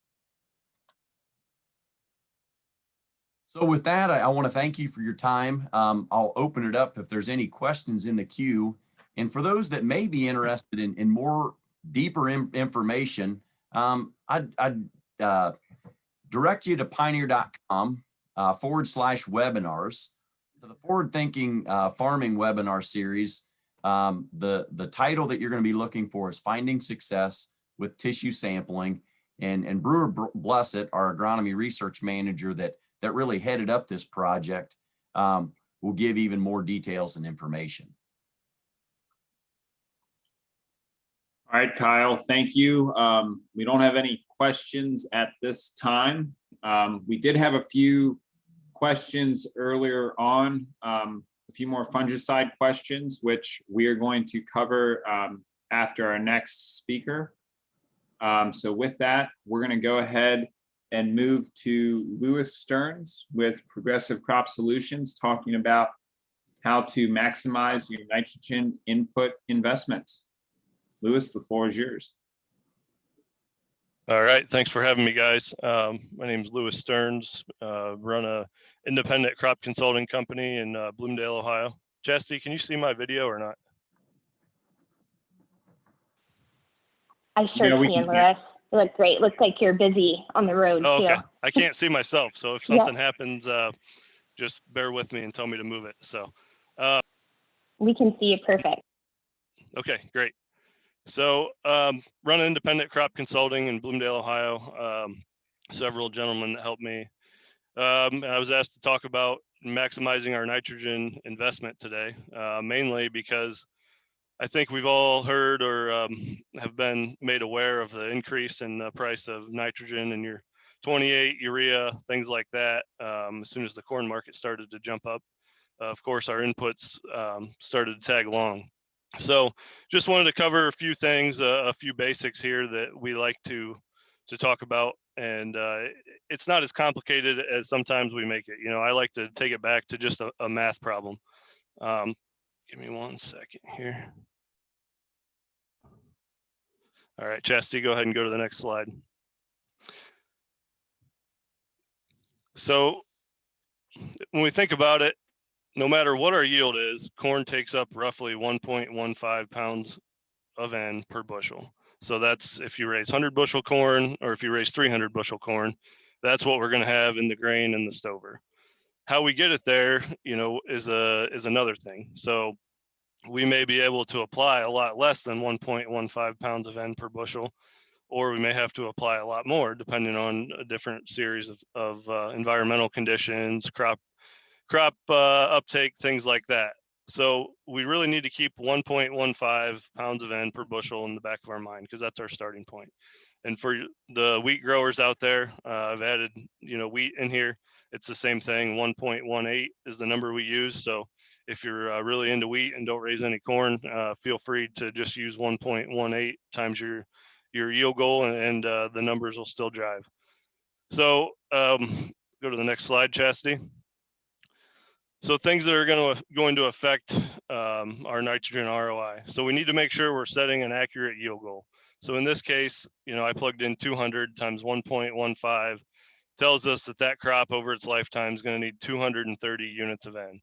So with that, I want to thank you for your time. I'll open it up if there's any questions in the queue. And for those that may be interested in more deeper information, I'd direct you to pioneer.com/webinars. To the Forward Thinking Farming webinar series. The title that you're going to be looking for is Finding Success with Tissue Sampling. And Brewer Blessett, our agronomy research manager that really headed up this project, will give even more details and information. All right, Kyle, thank you. We don't have any questions at this time. We did have a few questions earlier on, a few more fungicide questions, which we are going to cover after our next speaker. So with that, we're going to go ahead and move to Lewis Stearns with Progressive Crop Solutions, talking about how to maximize your nitrogen input investments. Lewis, the floor is yours. All right, thanks for having me, guys. My name is Lewis Stearns, run a independent crop consulting company in Bloomdale, Ohio. Chastity, can you see my video or not? I sure Yeah, we can, can see Lewis. You look great. Looks like you're busy on the road, Oh, okay. too. I can't see myself, so if something happens, just bear with me and tell me to move it. So, We can see you perfect. okay, great. So, run independent crop consulting in Bloomdale, Ohio. Several gentlemen that helped me. I was asked to talk about maximizing our nitrogen investment today, mainly because I think we've all heard or have been made aware of the increase in the price of nitrogen and your 28 urea, things like that. As soon as the corn market started to jump up, of course, our inputs started to tag along. So just wanted to cover a few things, a few basics here that we like to talk about. And it's not as complicated as sometimes we make it. You know, I like to take it back to just a math problem. Give me 1 second here. All right, Chastity, go ahead and go to the next slide. So when we think about it, no matter what our yield is, corn takes up roughly 1.15 pounds of N per bushel. So that's if you raise 100 bushel corn or if you raise 300 bushel corn, that's what we're going to have in the grain and the stover. How we get it there, is another thing. So we may be able to apply a lot less than 1.15 pounds of N per bushel, or we may have to apply a lot more depending on a different series of environmental conditions, crop uptake, things like that. So we really need to keep 1.15 pounds of N per bushel in the back of our mind, because that's our starting point. And for the wheat growers out there, I've added, wheat in here. It's the same thing. 1.18 is the number we use. So if you're really into wheat and don't raise any corn, feel free to just use 1.18 times your yield goal, and the numbers will still drive. So go to the next slide, Chastity. So things that are going to affect our nitrogen ROI. So we need to make sure we're setting an accurate yield goal. So in this case, I plugged in 200 times 1.15, tells us that crop over its lifetime is going to need 230 units of N.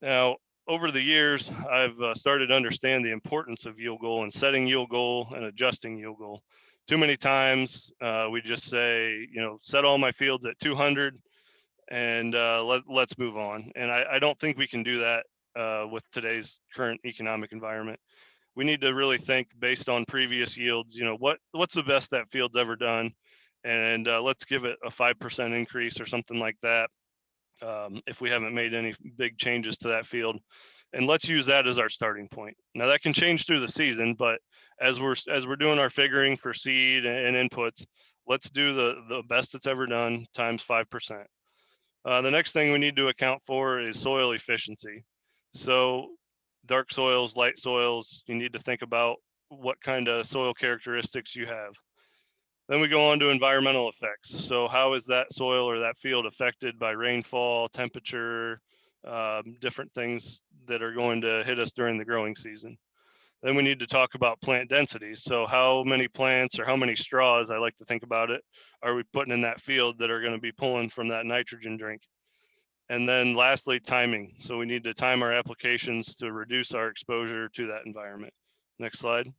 Now, over the years, I've started to understand the importance of yield goal and setting yield goal and adjusting yield goal. Too many times we just say, set all my fields at 200 and let's move on. And I don't think we can do that with today's current economic environment. We need to really think based on previous yields, what's the best that field's ever done, and let's give it a 5% increase or something like that if we haven't made any big changes to that field. And let's use that as our starting point. Now that can change through the season, but as we're doing our figuring for seed and inputs, let's do the best it's ever done times 5%. The next thing we need to account for is soil efficiency. So dark soils, light soils, you need to think about what kind of soil characteristics you have. Then we go on to environmental effects. So how is that soil or that field affected by rainfall, temperature, different things that are going to hit us during the growing season. Then we need to talk about plant densities. So how many plants or how many straws, I like to think about it, are we putting in that field that are going to be pulling from that nitrogen drink? And then lastly, timing. So we need to time our applications to reduce our exposure to that environment. Next slide.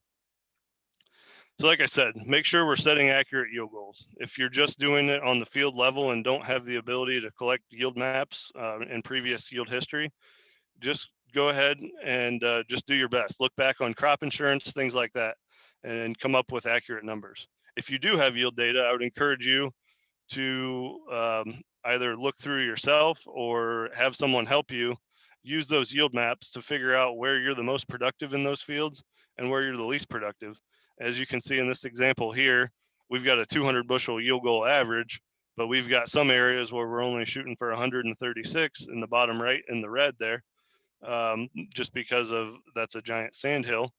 So like I said, make sure we're setting accurate yield goals. If you're just doing it on the field level and don't have the ability to collect yield maps in previous yield history, just go ahead and just do your best. Look back on crop insurance, things like that, and come up with accurate numbers. If you do have yield data, I would encourage you to either look through yourself or have someone help you use those yield maps to figure out where you're the most productive in those fields and where you're the least productive. As you can see in this example here, we've got a 200 bushel yield goal average, but we've got some areas where we're only shooting for 136 in the bottom right in the red there, just because of that's a giant sand hill.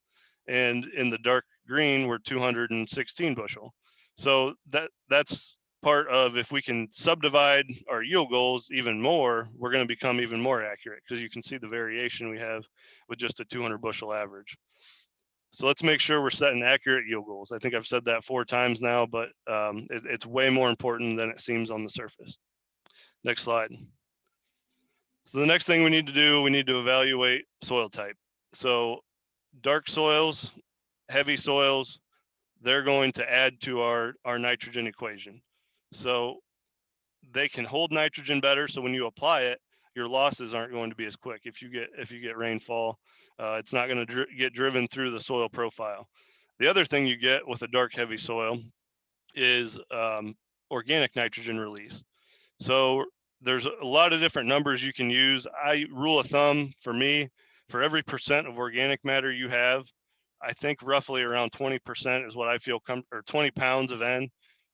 And in the dark green, we're 216 bushel. So that's part of, if we can subdivide our yield goals even more, we're going to become even more accurate, because you can see the variation we have with just a 200 bushel average. So let's make sure we're setting accurate yield goals. I think I've said that 4 times now, but it's way more important than it seems on the surface. Next slide. So the next thing we need to do, we need to evaluate soil type. So dark soils, heavy soils, they're going to add to our nitrogen equation. So they can hold nitrogen better. So when you apply it, your losses aren't going to be as quick. If you get rainfall, it's not going to get driven through the soil profile. The other thing you get with a dark heavy soil is organic nitrogen release. So there's a lot of different numbers you can use. Rule of thumb for me, for every % of organic matter you have, I think roughly around 20% is what I feel, or 20 pounds of N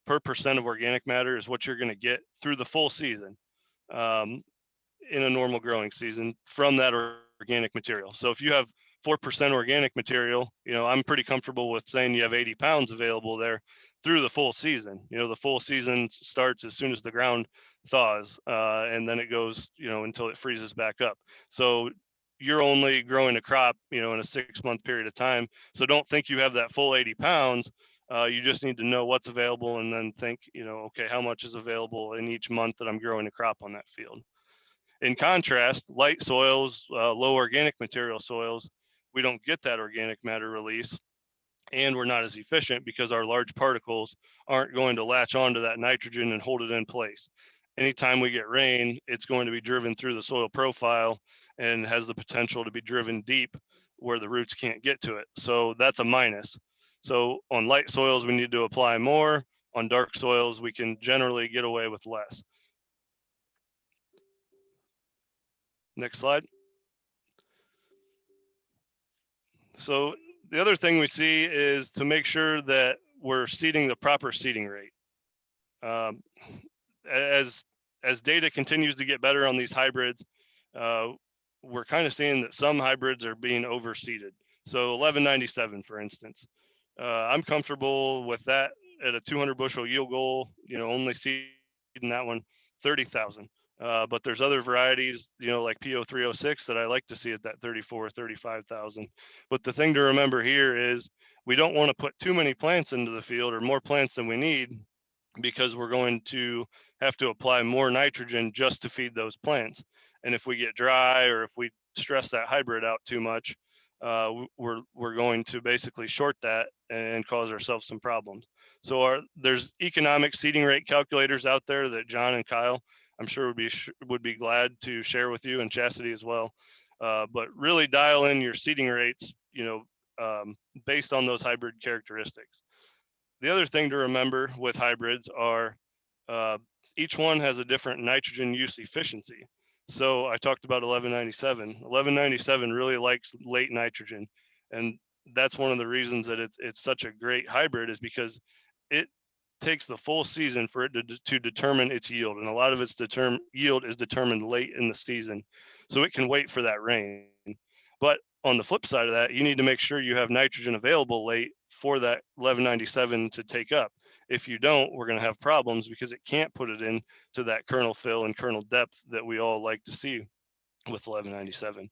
per % of organic matter is what you're going to get through the full season in a normal growing season from that organic material. So if you have 4% organic material, I'm pretty comfortable with saying you have 80 pounds available there through the full season. The full season starts as soon as the ground thaws, and then it goes, until it freezes back up. So you're only growing a crop, in a 6-month period of time. So don't think you have that full 80 pounds. You just need to know what's available and then think, okay, how much is available in each month that I'm growing a crop on that field. In contrast, light soils, low organic material soils, we don't get that organic matter release, and we're not as efficient because our large particles aren't going to latch onto that nitrogen and hold it in place. Anytime we get rain, it's going to be driven through the soil profile and has the potential to be driven deep where the roots can't get to it. So that's a minus. So on light soils, we need to apply more. On dark soils, we can generally get away with less. Next slide. So the other thing we see is to make sure that we're seeding the proper seeding rate. As data continues to get better on these hybrids, we're kind of seeing that some hybrids are being overseeded. So 1197, for instance, I'm comfortable with that at a 200 bushel yield goal, only seeding that one 30,000. But there's other varieties, like PO 306 that I like to see at that 34, 35,000. But the thing to remember here is we don't want to put too many plants into the field or more plants than we need, because we're going to have to apply more nitrogen just to feed those plants. And if we get dry or if we stress that hybrid out too much, we're going to basically short that and cause ourselves some problems. So there's economic seeding rate calculators out there that John and Kyle, I'm sure would be glad to share with you, and Chastity as well. But really dial in your seeding rates, based on those hybrid characteristics. The other thing to remember with hybrids are each one has a different nitrogen use efficiency. So I talked about 1197. 1197 really likes late nitrogen, and that's one of the reasons that it's such a great hybrid, is because it takes the full season for it to determine its yield, and a lot of its yield is determined late in the season, so it can wait for that rain. But on the flip side of that, you need to make sure you have nitrogen available late for that 1197 to take up. If you don't, we're going to have problems because it can't put it in to that kernel fill and kernel depth that we all like to see with 1197.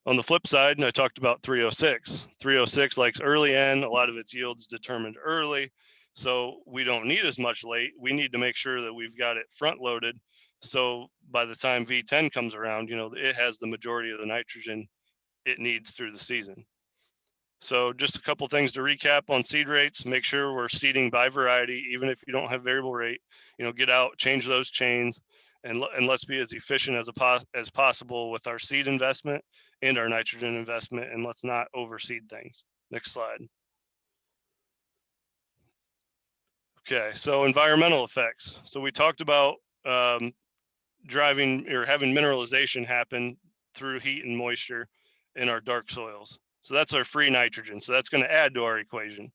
On the flip side, and I talked about 306. 306 likes early N. A lot of its yields determined early, so we don't need as much late. We need to make sure that we've got it front loaded, so by the time V10 comes around, it has the majority of the nitrogen it needs through the season. So just a couple things to recap on seed rates. Make sure we're seeding by variety, even if you don't have variable rate. Get out, change those chains, and let's be as efficient as possible with our seed investment and our nitrogen investment, and let's not overseed things. Next slide. Okay, so environmental effects. So we talked about driving or having mineralization happen through heat and moisture in our dark soils. So that's our free nitrogen. So that's going to add to our equation.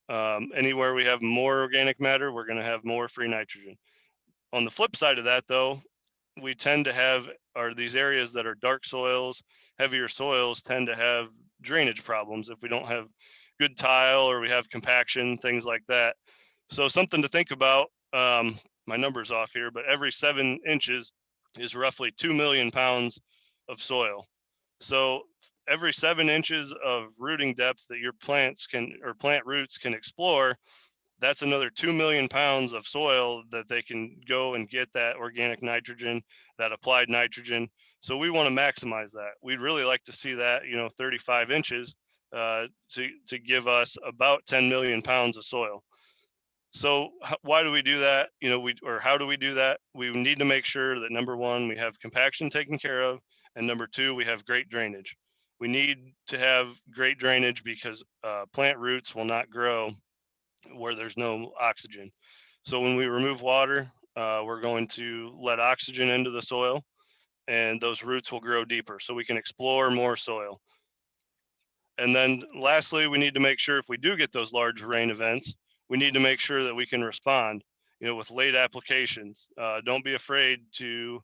Anywhere we have more organic matter, we're going to have more free nitrogen. On the flip side of that, though, we tend to have these areas that are dark soils, heavier soils tend to have drainage problems if we don't have good tile or we have compaction, things like that. So something to think about, my number's off here, but every 7 inches is roughly 2 million pounds of soil. So every 7 inches of rooting depth that your plant roots can explore, that's another 2 million pounds of soil that they can go and get that organic nitrogen, that applied nitrogen. So we want to maximize that. We'd really like to see that, 35 inches to give us about 10 million pounds of soil. So why do we do that? How do we do that? We need to make sure that, number one, we have compaction taken care of, and number two, we have great drainage. We need to have great drainage because plant roots will not grow where there's no oxygen. So when we remove water, we're going to let oxygen into the soil, and those roots will grow deeper so we can explore more soil. And then lastly, we need to make sure if we do get those large rain events, we need to make sure that we can respond, with late applications. Don't be afraid to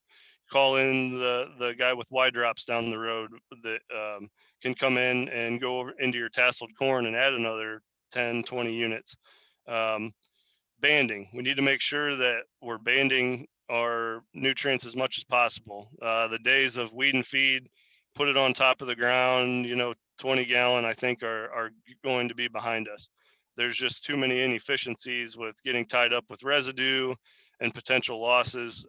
call in the guy with Y drops down the road that can come in and go over into your tasseled corn and add another 10, 20 units. Banding, we need to make sure that we're banding our nutrients as much as possible. The days of weed and feed put it on top of the ground, 20 gallon, I think are going to be behind us. There's just too many inefficiencies with getting tied up with residue and potential losses.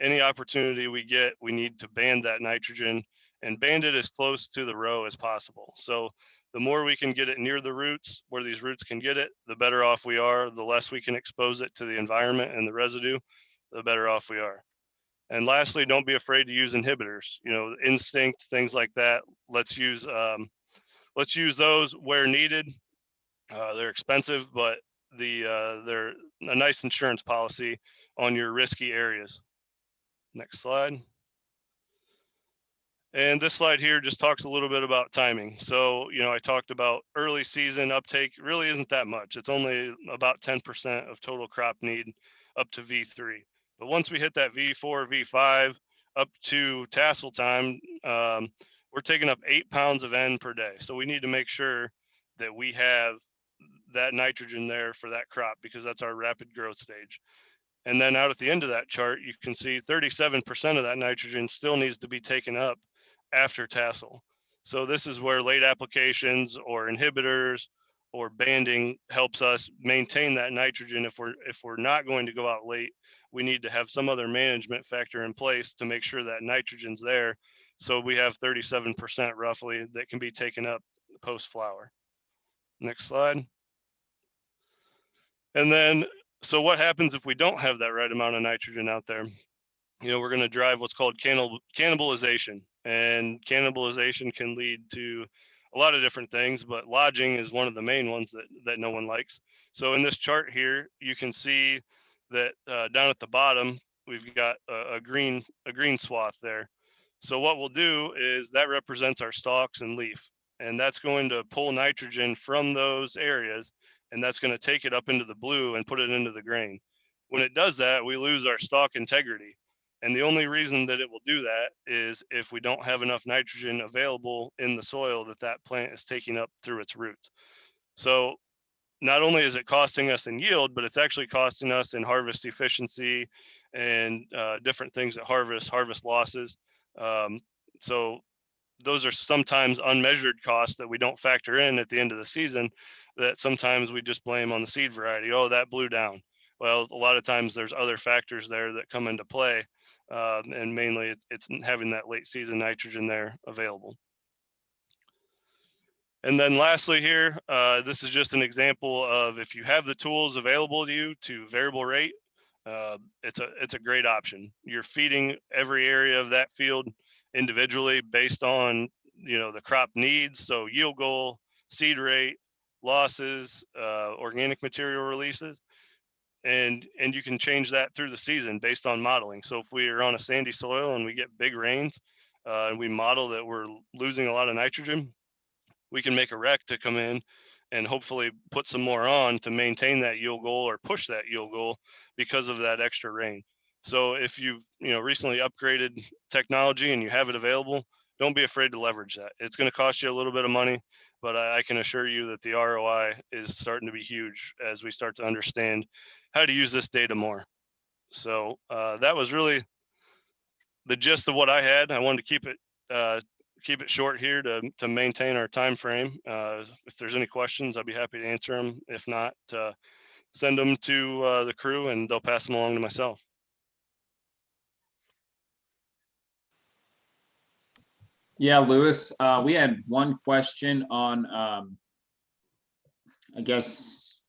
Any opportunity we get, we need to band that nitrogen and band it as close to the row as possible. So the more we can get it near the roots, where these roots can get it, the better off we are. The less we can expose it to the environment and the residue, the better off we are. And lastly, don't be afraid to use inhibitors, instinct, things like that. Let's use those where needed. They're expensive, but they're a nice insurance policy on your risky areas. Next slide. And this slide here just talks a little bit about timing. So, I talked about early season uptake really isn't that much. It's only about 10% of total crop need up to V3. But once we hit that V4, V5, up to tassel time, we're taking up 8 pounds of N per day. So we need to make sure that we have that nitrogen there for that crop, because that's our rapid growth stage. And then out at the end of that chart, you can see 37% of that nitrogen still needs to be taken up after tassel. So this is where late applications or inhibitors or banding helps us maintain that nitrogen. If we're not going to go out late, we need to have some other management factor in place to make sure that nitrogen's there. So we have 37% roughly that can be taken up post flower. Next slide. And then, so what happens if we don't have that right amount of nitrogen out there? We're going to drive what's called cannibalization, and cannibalization can lead to a lot of different things, but lodging is one of the main ones that no one likes. So in this chart here, you can see that down at the bottom, we've got a green swath there. So what we'll do is that represents our stalks and leaf, and that's going to pull nitrogen from those areas, and that's going to take it up into the blue and put it into the grain. When it does that, we lose our stalk integrity. And the only reason that it will do that is if we don't have enough nitrogen available in the soil that plant is taking up through its roots. So not only is it costing us in yield, but it's actually costing us in harvest efficiency and different things at harvest losses. So those are sometimes unmeasured costs that we don't factor in at the end of the season, that sometimes we just blame on the seed variety. Oh, that blew down. Well, a lot of times there's other factors there that come into play. And mainly it's having that late season nitrogen there available. And then lastly here, this is just an example of if you have the tools available to you to variable rate, it's a great option. You're feeding every area of that field individually based on the crop needs. So yield goal, seed rate, losses, organic material releases. And you can change that through the season based on modeling. So if we are on a sandy soil and we get big rains and we model that we're losing a lot of nitrogen, we can make a rec to come in and hopefully put some more on to maintain that yield goal or push that yield goal because of that extra rain. So if you've recently upgraded technology and you have it available, don't be afraid to leverage that. It's going to cost you a little bit of money, but I can assure you that the ROI is starting to be huge as we start to understand how to use this data more. So that was really the gist of what I had. I wanted to keep it short here to maintain our time frame. If there's any questions, I'd be happy to answer them. If not, send them to the crew and they'll pass them along to myself. Yeah, Lewis, we had one question on, I guess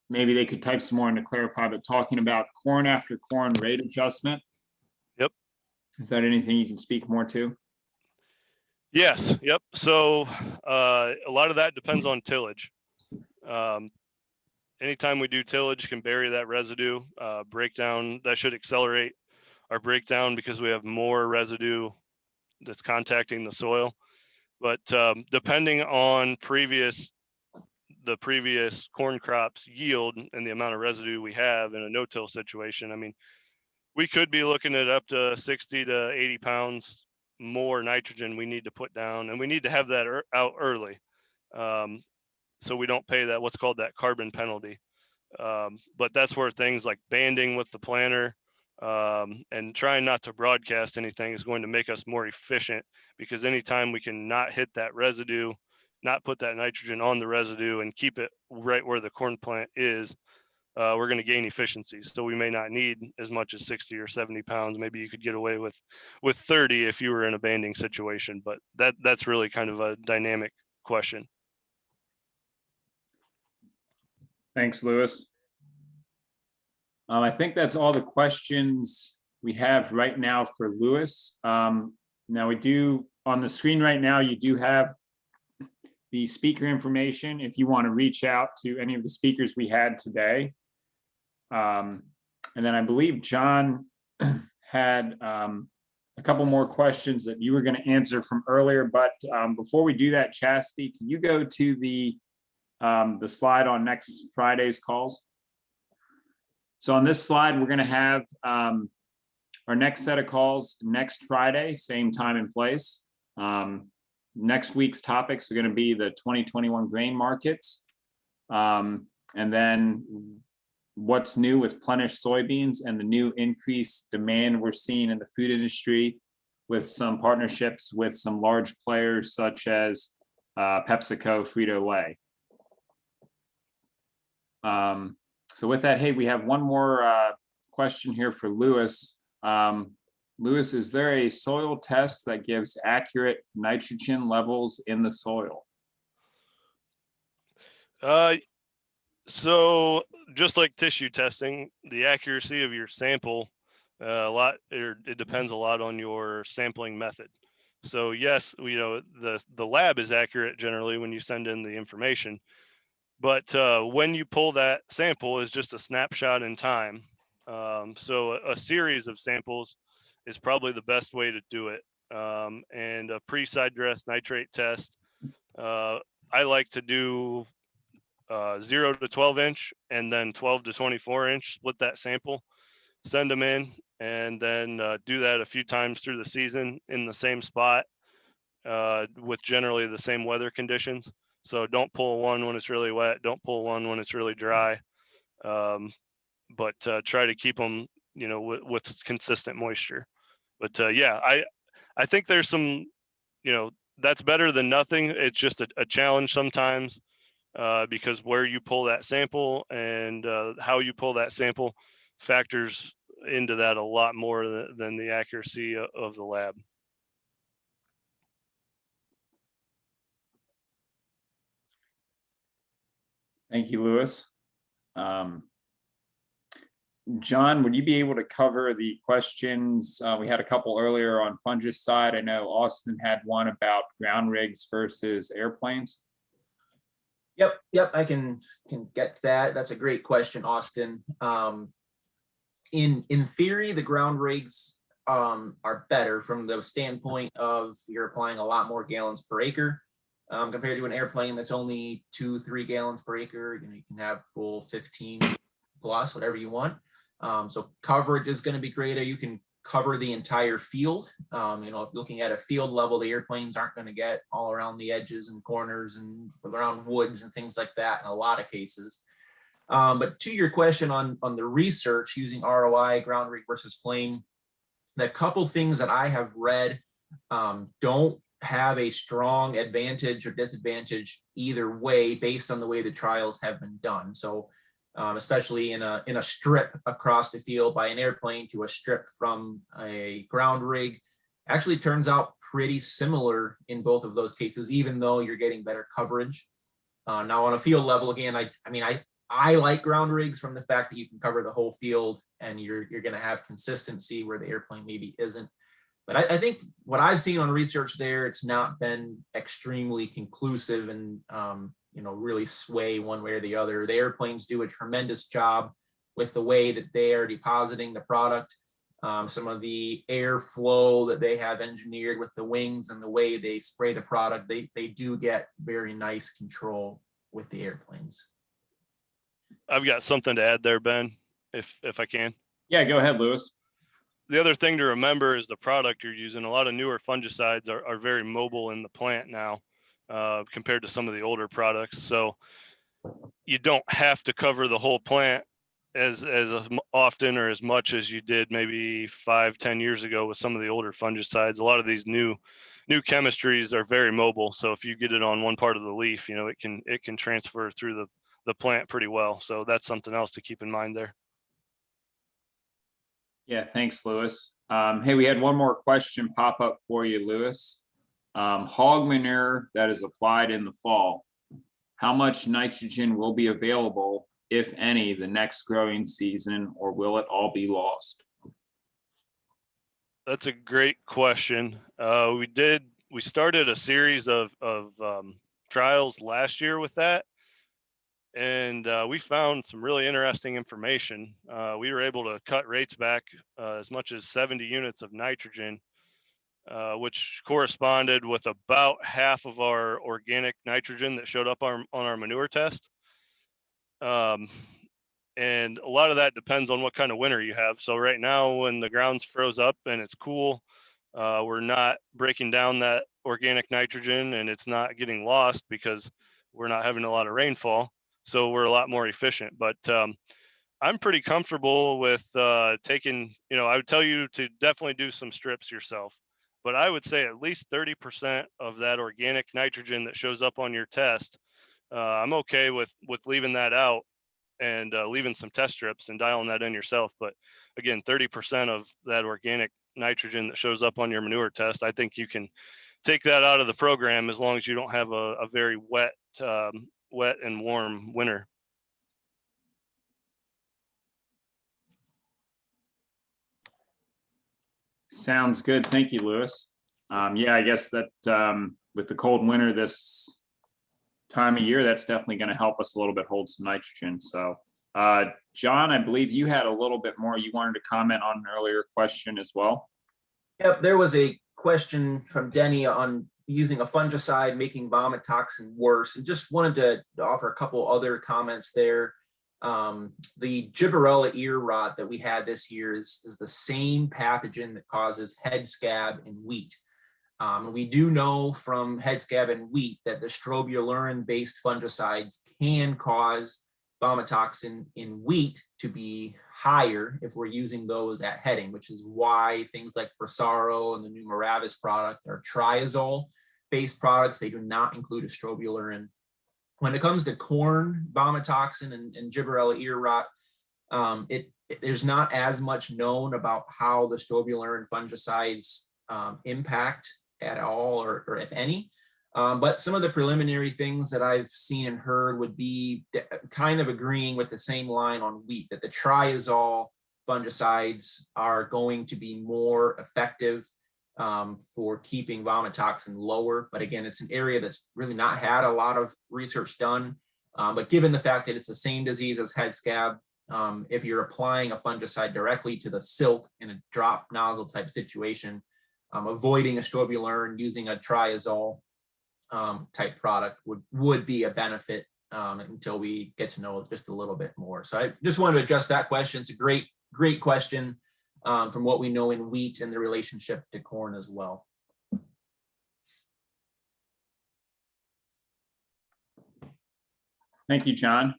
maybe they could type some more in to clarify, but talking about corn after corn rate adjustment. Yep. Is that anything you can speak more to? Yes. Yep. So a lot of that depends on tillage. Anytime we do tillage, can bury that residue, breakdown. That should accelerate our breakdown because we have more residue that's contacting the soil. But depending on the previous corn crops yield and the amount of residue we have in a no-till situation, I mean, we could be looking at up to 60 to 80 pounds more nitrogen we need to put down, and we need to have that out early, so we don't pay that what's called that carbon penalty. But that's where things like banding with the planter And trying not to broadcast anything is going to make us more efficient, because anytime we can not hit that residue, not put that nitrogen on the residue and keep it right where the corn plant is, we're going to gain efficiencies. So we may not need as much as 60 or 70 pounds. Maybe you could get away with 30 if you were in a banding situation, but that's really kind of a dynamic question. Thanks, Lewis. I think that's all the questions we have right now for Lewis. Now we do, on the screen right now, you do have the speaker information if you want to reach out to any of the speakers we had today. And then I believe John had a couple more questions that you were going to answer from earlier, but before we do that, Chastity, can you go to the slide on next Friday's calls? So on this slide, we're going to have our next set of calls next Friday, same time and place. Next week's topics are going to be the 2021 grain markets. And then what's new with plenishing soybeans and the new increased demand we're seeing in the food industry, with some partnerships with some large players such as PepsiCo, Frito-Lay. So with that, hey, we have one more question here for Lewis. Lewis, is there a soil test that gives accurate nitrogen levels in the soil? So just like tissue testing, the accuracy of your sample, it depends a lot on your sampling method. So yes, the lab is accurate generally when you send in the information, but when you pull that sample is just a snapshot in time. So a series of samples is probably the best way to do it. And a pre-side dress nitrate test, I like to do 0 to 12 inch and then 12 to 24 inch, split that sample, send them in, and then do that a few times through the season in the same spot with generally the same weather conditions. So don't pull one when it's really wet, don't pull one when it's really dry, but try to keep them, with consistent moisture. But yeah, I think there's some, that's better than nothing. It's just a challenge sometimes. Because where you pull that sample and how you pull that sample factors into that a lot more than the accuracy of the lab. Thank you, Lewis. John, would you be able to cover the questions? We had a couple earlier on fungicide. I know Austin had one about ground rigs versus airplanes. Yep, I can get to that. That's a great question, Austin. In theory, the ground rigs are better from the standpoint of you're applying a lot more gallons per acre compared to an airplane that's only 2-3 gallons per acre. You can have full 15 plus, whatever you want. So coverage is going to be greater. You can cover the entire field. If looking at a field level, the airplanes aren't going to get all around the edges and corners and around woods and things like that in a lot of cases. But to your question on the research using ROI, ground rig versus plane, the couple things that I have read don't have a strong advantage or disadvantage either way based on the way the trials have been done. So especially in a strip across the field by an airplane to a strip from a ground rig, actually turns out pretty similar in both of those cases, even though you're getting better coverage. Now on a field level, again, I like ground rigs from the fact that you can cover the whole field and you're going to have consistency where the airplane maybe isn't. But I think what I've seen on research there, it's not been extremely conclusive and really sway one way or the other. The airplanes do a tremendous job with the way that they are depositing the product. Some of the airflow that they have engineered with the wings and the way they spray the product, they do get very nice control with the airplanes. I've got something to add there, Ben, if I can. Yeah, go ahead, Lewis. The other thing to remember is the product you're using. A lot of newer fungicides are very mobile in the plant now compared to some of the older products. So you don't have to cover the whole plant often or as much as you did maybe 5-10 years ago with some of the older fungicides. A lot of these new chemistries are very mobile. So if you get it on one part of the leaf, it can transfer through the plant pretty well. So that's something else to keep in mind there. Yeah, thanks, Lewis. Hey, we had one more question pop up for you, Lewis. Hog manure that is applied in the fall, how much nitrogen will be available, if any, the next growing season, or will it all be lost? That's a great question. We started a series of trials last year with that, and we found some really interesting information. We were able to cut rates back as much as 70 units of nitrogen, which corresponded with about half of our organic nitrogen that showed up on our manure test. And a lot of that depends on what kind of winter you have. So right now, when the ground's froze up and it's cool, we're not breaking down that organic nitrogen, and it's not getting lost because we're not having a lot of rainfall. So we're a lot more efficient. But I'm pretty comfortable with taking, I would tell you to definitely do some strips yourself, but I would say at least 30% of that organic nitrogen that shows up on your test, I'm okay with leaving that out and leaving some test strips and dialing that in yourself. But again, 30% of that organic nitrogen that shows up on your manure test, I think you can take that out of the program as long as you don't have a very wet and warm winter. Sounds good. Thank you, Lewis. Yeah, I guess that with the cold winter this time of year, that's definitely going to help us a little bit hold some nitrogen. So, John, I believe you had a little bit more you wanted to comment on an earlier question as well. Yep, there was a question from Denny on using a fungicide making vomit toxin worse, and just wanted to offer a couple other comments there. The Gibberella ear rot that we had this year is the same pathogen that causes head scab in wheat. We do know from head scab and wheat that the strobilurin-based fungicides can cause vomitoxin in wheat to be higher if we're using those at heading, which is why things like Prosaro and the new Moravis product are triazole-based products. They do not include a strobilurin. When it comes to corn vomitoxin and Gibberella ear rot, there's not as much known about how the strobilurin fungicides impact at all, or if any. But some of the preliminary things that I've seen and heard would be kind of agreeing with the same line on wheat, that the triazole fungicides are going to be more effective for keeping vomitoxin lower. But again, it's an area that's really not had a lot of research done. But given the fact that it's the same disease as head scab, if you're applying a fungicide directly to the silk in a drop nozzle type situation, avoiding a strobilurin, using a triazole type product would be a benefit until we get to know just a little bit more. So I just wanted to address that question. It's a great question from what we know in wheat and the relationship to corn as well. Thank you, John.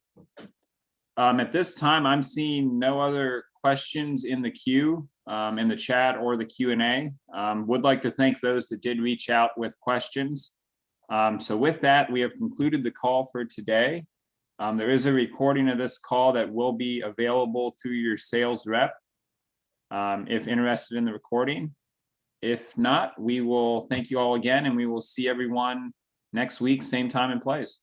At this time, I'm seeing no other questions in the queue, in the chat or the Q&A. Would like to thank those that did reach out with questions. So with that, we have concluded the call for today. There is a recording of this call that will be available through your sales rep if interested in the recording. If not, we will thank you all again, and we will see everyone next week, same time and place.